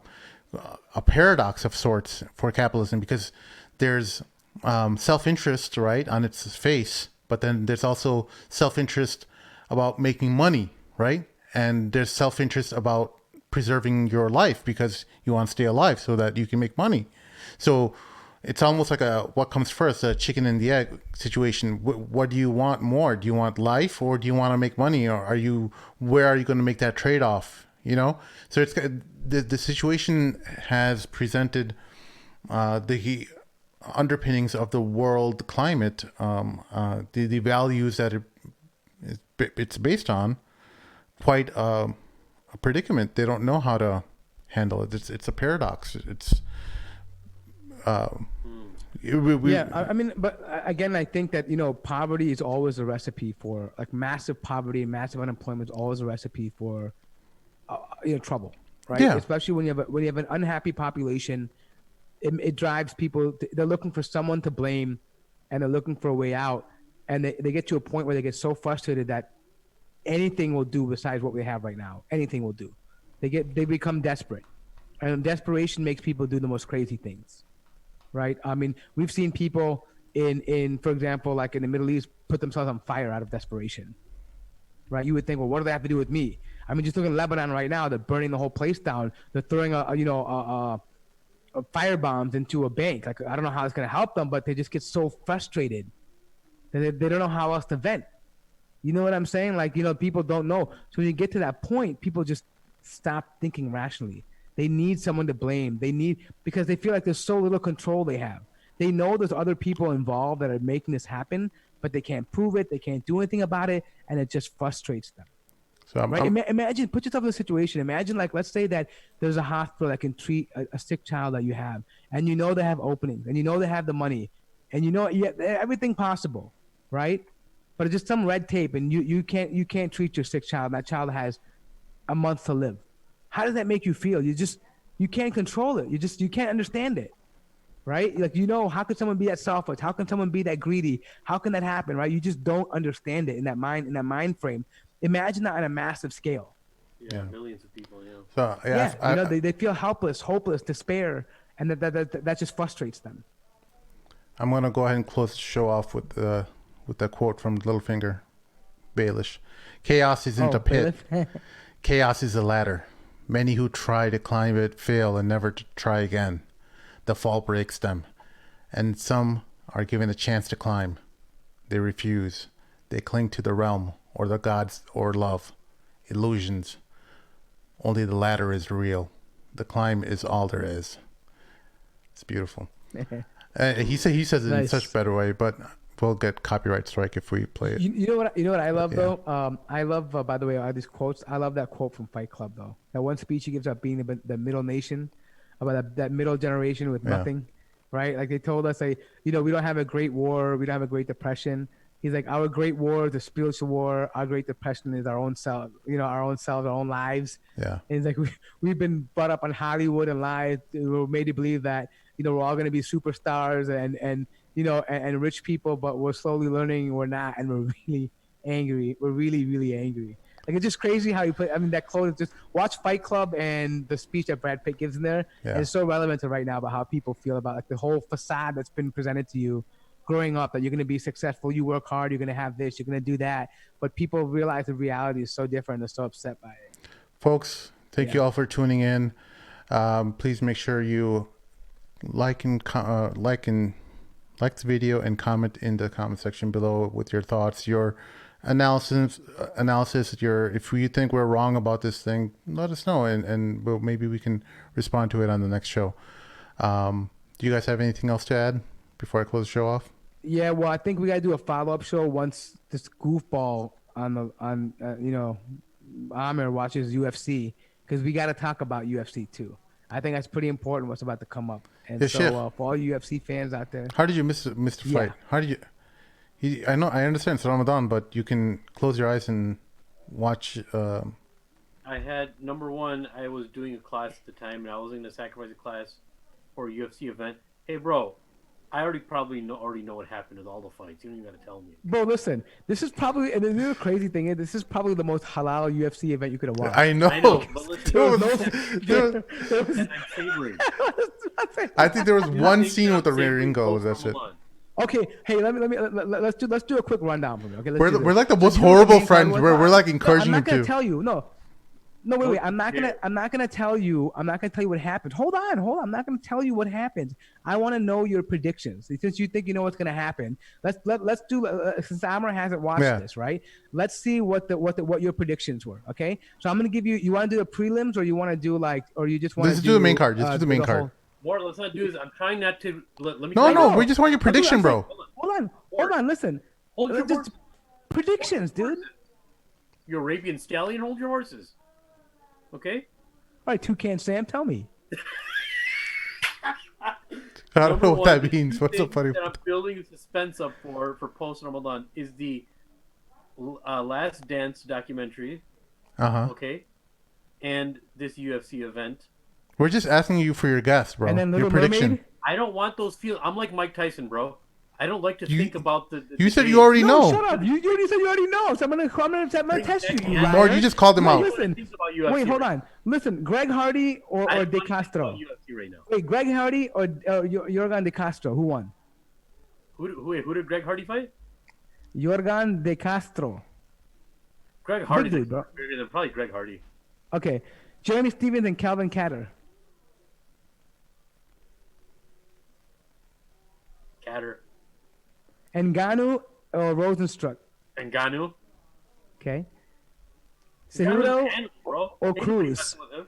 paradox of sorts for capitalism, because there's self-interest, right, on its face, but then there's also self-interest about making money, right? And there's self-interest about preserving your life because you want to stay alive so that you can make money. So it's almost like a what comes first, a chicken and the egg situation. What do you want more? Do you want life or do you want to make money? Or where are you going to make that trade-off? You know, so it's the situation has presented the underpinnings of the world climate, the values that it's based on, quite a predicament. They don't know how to handle it. It's a paradox. It's I mean, but again, I think that poverty is always a recipe for like massive poverty and massive unemployment is always a recipe for trouble, right? Yeah. Especially when you have an unhappy population, it drives people. They're looking for someone to blame, and they're looking for a way out. And they get to a point where they get so frustrated that anything will do besides what we have right now. Anything will do. They become desperate, and desperation makes people do the most crazy things, right? I mean, we've seen people in for example, like in the Middle East, put themselves on fire out of desperation, right? You would think, well, what do they have to do with me? I mean, just look at Lebanon right now. They're burning the whole place down. They're throwing fire bombs into a bank. Like, I don't know how it's going to help them, but they just get so frustrated that they don't know how else to vent. You know what I'm saying? Like, people don't know. So when you get to that point, people just stop thinking rationally. They need someone to blame. Because they feel like there's so little control they have. They know there's other people involved that are making this happen, but they can't prove it. They can't do anything about it. And it just frustrates them. so Imagine, put yourself in a situation. Imagine, like, let's say that there's a hospital that can treat a sick child that you have, and they have openings, and they have the money, and everything possible, right? But it's just some red tape, and you can't treat your sick child. That child has a month to live. How does that make you feel? You can't control it. You can't understand it, right? Like, how could someone be that selfish? How can someone be that greedy? How can that happen, right? You just don't understand it in that mind frame. Imagine that on a massive scale. Yeah, millions of people. Yeah. So yeah, they feel helpless, hopeless, despair, and that just frustrates them. I'm gonna go ahead and close the show off with that quote from Littlefinger, Baelish. Chaos isn't a pit. Chaos is a ladder. Many who try to climb it fail and never to try again. The fall breaks them, and some are given a chance to climb. They refuse. They cling to the realm or the gods or love, illusions. Only the ladder is real. The climb is all there is. It's beautiful. He says it in Nice. such a better way, but we'll get copyright strike if we play it. You know what I love though? I love by the way, all these quotes. I love that quote from Fight Club though. That one speech he gives about being the middle nation, about that middle generation with nothing, right? Like they told us, like, we don't have a great war, we don't have a great depression. He's like, our great war is the spiritual war. Our great depression is our own self, our own selves, our own lives. Yeah. And it's like we've been brought up on Hollywood and lies. We were made to believe that we're all going to be superstars and rich people, but we're slowly learning we're not, and we're really angry. We're really, really angry. Like, it's just crazy how you put. I mean, that quote is just watch Fight Club and the speech that Brad Pitt gives in there. Yeah. And it's so relevant to right now about how people feel about like the whole facade that's been presented to you growing up, that you're going to be successful, you work hard, you're going to have this, you're going to do that. But people realize the reality is so different. They're so upset by it. Folks, thank you all for tuning in. Please make sure you like the video and comment in the comment section below with your thoughts, your analysis. If you think we're wrong about this thing, let us know, and maybe we can respond to it on the next show. Do you guys have anything else to add before I close the show off? Yeah, well, I think we gotta do a follow-up show once this goofball on Amir watches UFC, because we gotta talk about UFC too. I think that's pretty important. What's about to come up, and for all UFC fans out there, how did you miss the fight? How did you? I understand it's Ramadan, but you can close your eyes and watch. I had number one. I was doing a class at the time, and I was going to sacrifice a class for a UFC event. Hey, bro. I already know what happened with all the fights. You don't even got to tell me. Bro, listen. This is probably, and the crazy thing is, this is probably the most halal UFC event you could have watched. I know, but listen, I think there was one scene with the Ringo. That's it. Okay, hey, let's do a quick rundown for me. Okay, let's do We're this. like the most So you know what the horrible main card friends. was? We're like No, encouraging I'm you not gonna to. tell you. No, wait. I'm not Yeah. gonna tell you. I'm not gonna tell you what happened. Hold on. I'm not gonna tell you what happened. I want to know your predictions. Since you think you know what's gonna happen, let's do. Since Amr hasn't watched Yeah. this, right? Let's see what your predictions were. Okay, so I'm gonna give you. You want to do the prelims, or you want to do like, or you just want to Let's do the main card. Just do the main card. More, let's not do this. I'm trying not to. Let me. No, tell you- no, we just want your prediction, bro. Hold on. Listen. Hold your Just horses. predictions, dude. Your Arabian stallion, hold your horses. Okay. All right, Toucan Sam, tell me. I don't Number know what one, that means. the What's so thing funny? that I'm building suspense up for post Ramadan is the Last Dance documentary. Okay. And this UFC event. We're just asking you for your guess, bro. And then Your Little prediction. Mermaid? I don't want those feelings. I'm like Mike Tyson, bro. I don't like to think about the You said game. you already No, know. shut up. You already said you already know. So I'm gonna test you. Yeah. Or you just called him Wait, out. listen. Think about UFC Wait, hold right on. Listen, Greg Hardy or now. I De don't think Castro? about UFC right now. Wait, Greg Hardy or Jorgan De Castro? Who won? Who did Greg Hardy fight? Jorgan De Castro. Greg Hardy. dude, bro. Probably Greg Hardy. Okay. Jeremy Stevens and Calvin Catter. Catter. Ngannou or Rosenstruck. Ngannou. Okay. Ngannou's Cejudo a animal, bro. or Ain't Cruz? nobody messing with him.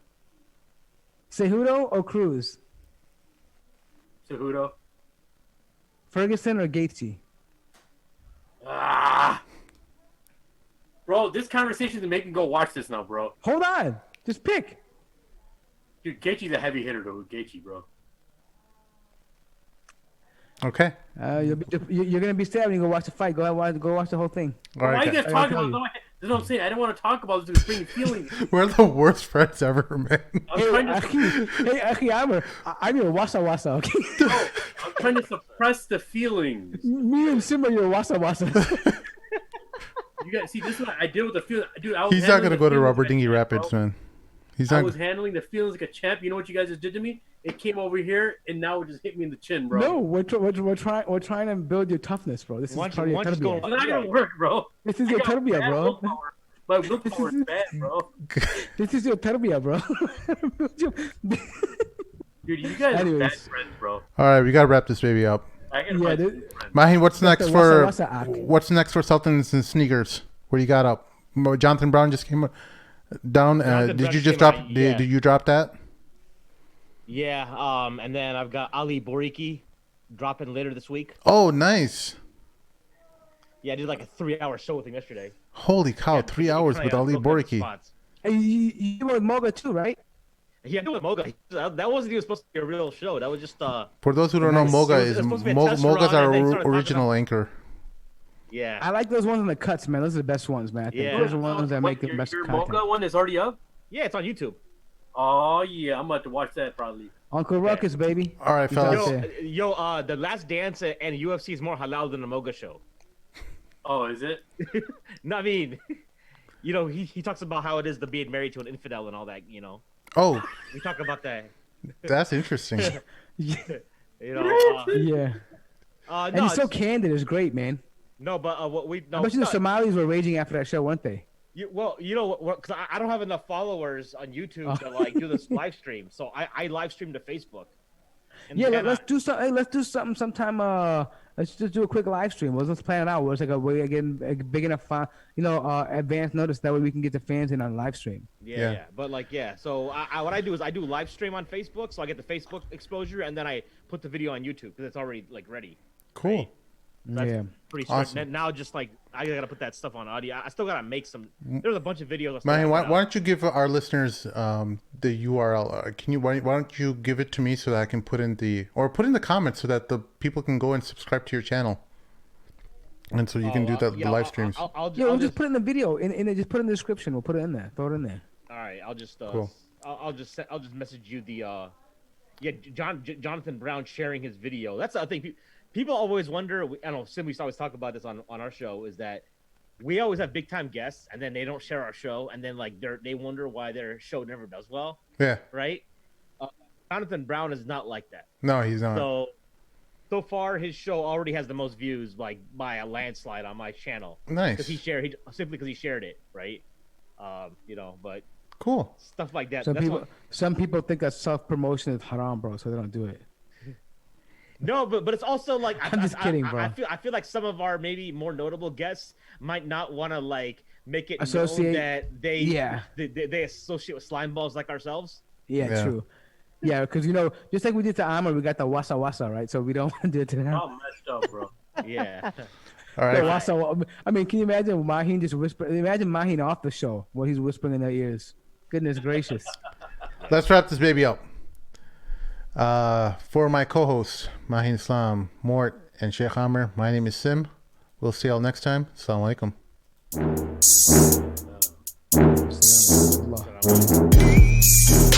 Cejudo or Cruz? Cejudo. Ferguson or Gaethje? Ah. Bro, this conversation is making go watch this now, bro. Hold on. Just pick. Dude, Gaethje's a heavy hitter, though. Gaethje, bro. Okay. You're gonna be sad when you go watch the fight. Go watch the whole thing. All Why are right. you guys. guys talking tell about? you. That's what I'm saying. I don't want to talk about this. It's bringing feelings. We're the worst friends ever, man. I'm trying to. I'm your wasa wasa. Okay. No, I'm trying to suppress the feelings. Me and Sim are your wasa wasa. You guys see, this is what I did with the feelings. Dude, I was He's not handling gonna the go to feelings Rubber like a Dinghy champ, Rapids, bro. man. He's I not. was handling the feelings like a champ. You know what you guys just did to me? It came over here, and now it just hit me in the chin, bro. No, we're trying to build your toughness, bro. This is part of your Once you tarbiyah. go- It's not gonna work, bro. This is I your got tarbiyah, bad bro. willpower. My willpower is bad, bro. This is your tarbiyah, bro. Dude, you guys are bad Anyways. friends, bro. All right, we gotta wrap this baby up. I gotta Yeah, find dude. some friends. Mahin, what's next the for Wasa Wasa act. what's next for Sultans and Sneakers? What do you got up? Jonathan Brown just came down. Jonathan Did Brown you just just came drop? out, yeah. Did you drop that? Yeah, and then I've got Ali Boriki dropping later this week. Oh, nice. Yeah, I did like a 3-hour show with him yesterday. Holy cow! Yeah, 3 he hours kinda with got Ali broke up the Boriki. spots. Hey, you were with Moga too, right? Yeah, doing Moga. That wasn't even supposed to be a real show. That was just For those who don't know, Nice. Moga It was is supposed to be a test Moga's run, our and they started talking original anchor. yeah. I like those ones in the cuts, man. Those are the best ones, man. I think Yeah. those are the ones that make the your, best your content. Mocha one is already up? Yeah, it's on YouTube. Oh, yeah. I'm about to watch that probably. Uncle Ruckus, baby. All right, He's out fellas. there. Yo, The Last Dance and UFC is more halal than the Moga show. Oh, is it? No, I mean, you know, he talks about how it is to being married to an infidel and all that. You know, Oh, we talk about that. that's interesting. You know, Yeah. And no, he's so it's- candid. It's great, man. no, but what we no, I bet you the no, Somalis were raging after that show, weren't they? you know, because I don't have enough followers on YouTube to like do this live stream, so I live stream to Facebook. And Yeah, then let's do something. Hey, let's do something sometime. Let's just do a quick live stream. Let's plan it out. Where it's like a way again big enough, advance notice. That way we can get the fans in on live stream. Yeah. Yeah. But like, yeah. So what I do is I do live stream on Facebook, so I get the Facebook exposure, and then I put the video on YouTube because it's already like ready. Cool. That's Yeah. pretty strict. Awesome. Now just like I gotta put that stuff on audio. I still gotta make some. There's a bunch of videos. I still Mahin, gotta why put why out. don't you give our listeners the URL? Why don't you give it to me so that I can put in the comments so that the people can go and subscribe to your channel, and so you can do the live streams. I'll Yeah, we'll just just put it in the video. Just put it in the description. We'll put it in there. Throw it in there. all right. I'll just Cool. I'll just message you the Jonathan Brown sharing his video. That's the thing. People always wonder. I know Sim, we always talk about this on our show. Is that we always have big time guests, and then they don't share our show, and then like they wonder why their show never does well, Yeah. right? Jonathan Brown is not like that. No, he's not. So So far, his show already has the most views, like by a landslide, on my channel. Nice. Because simply because he shared it, right? But Cool. stuff like that. Some people think that self promotion is haram, bro, so they don't do it. No, but it's also like I'm just kidding, bro. I feel like some of our maybe more notable guests might not want to like make it Associate- known that they associate with slime balls like ourselves. Yeah. True. Yeah, because just like we did to Amr, we got the wasa wasa, right? So we don't want to do it to them. I'm messed up, bro. Yeah. All right. The wasa, I mean, can you imagine Mahin just whispering? Imagine Mahin off the show, what he's whispering in their ears. Goodness gracious. Let's wrap this baby up. For my co-hosts, Mahin Islam, Mort, and Sheikh Amr, my name is Sim. We'll see y'all next time. Assalamu alaikum. Allah.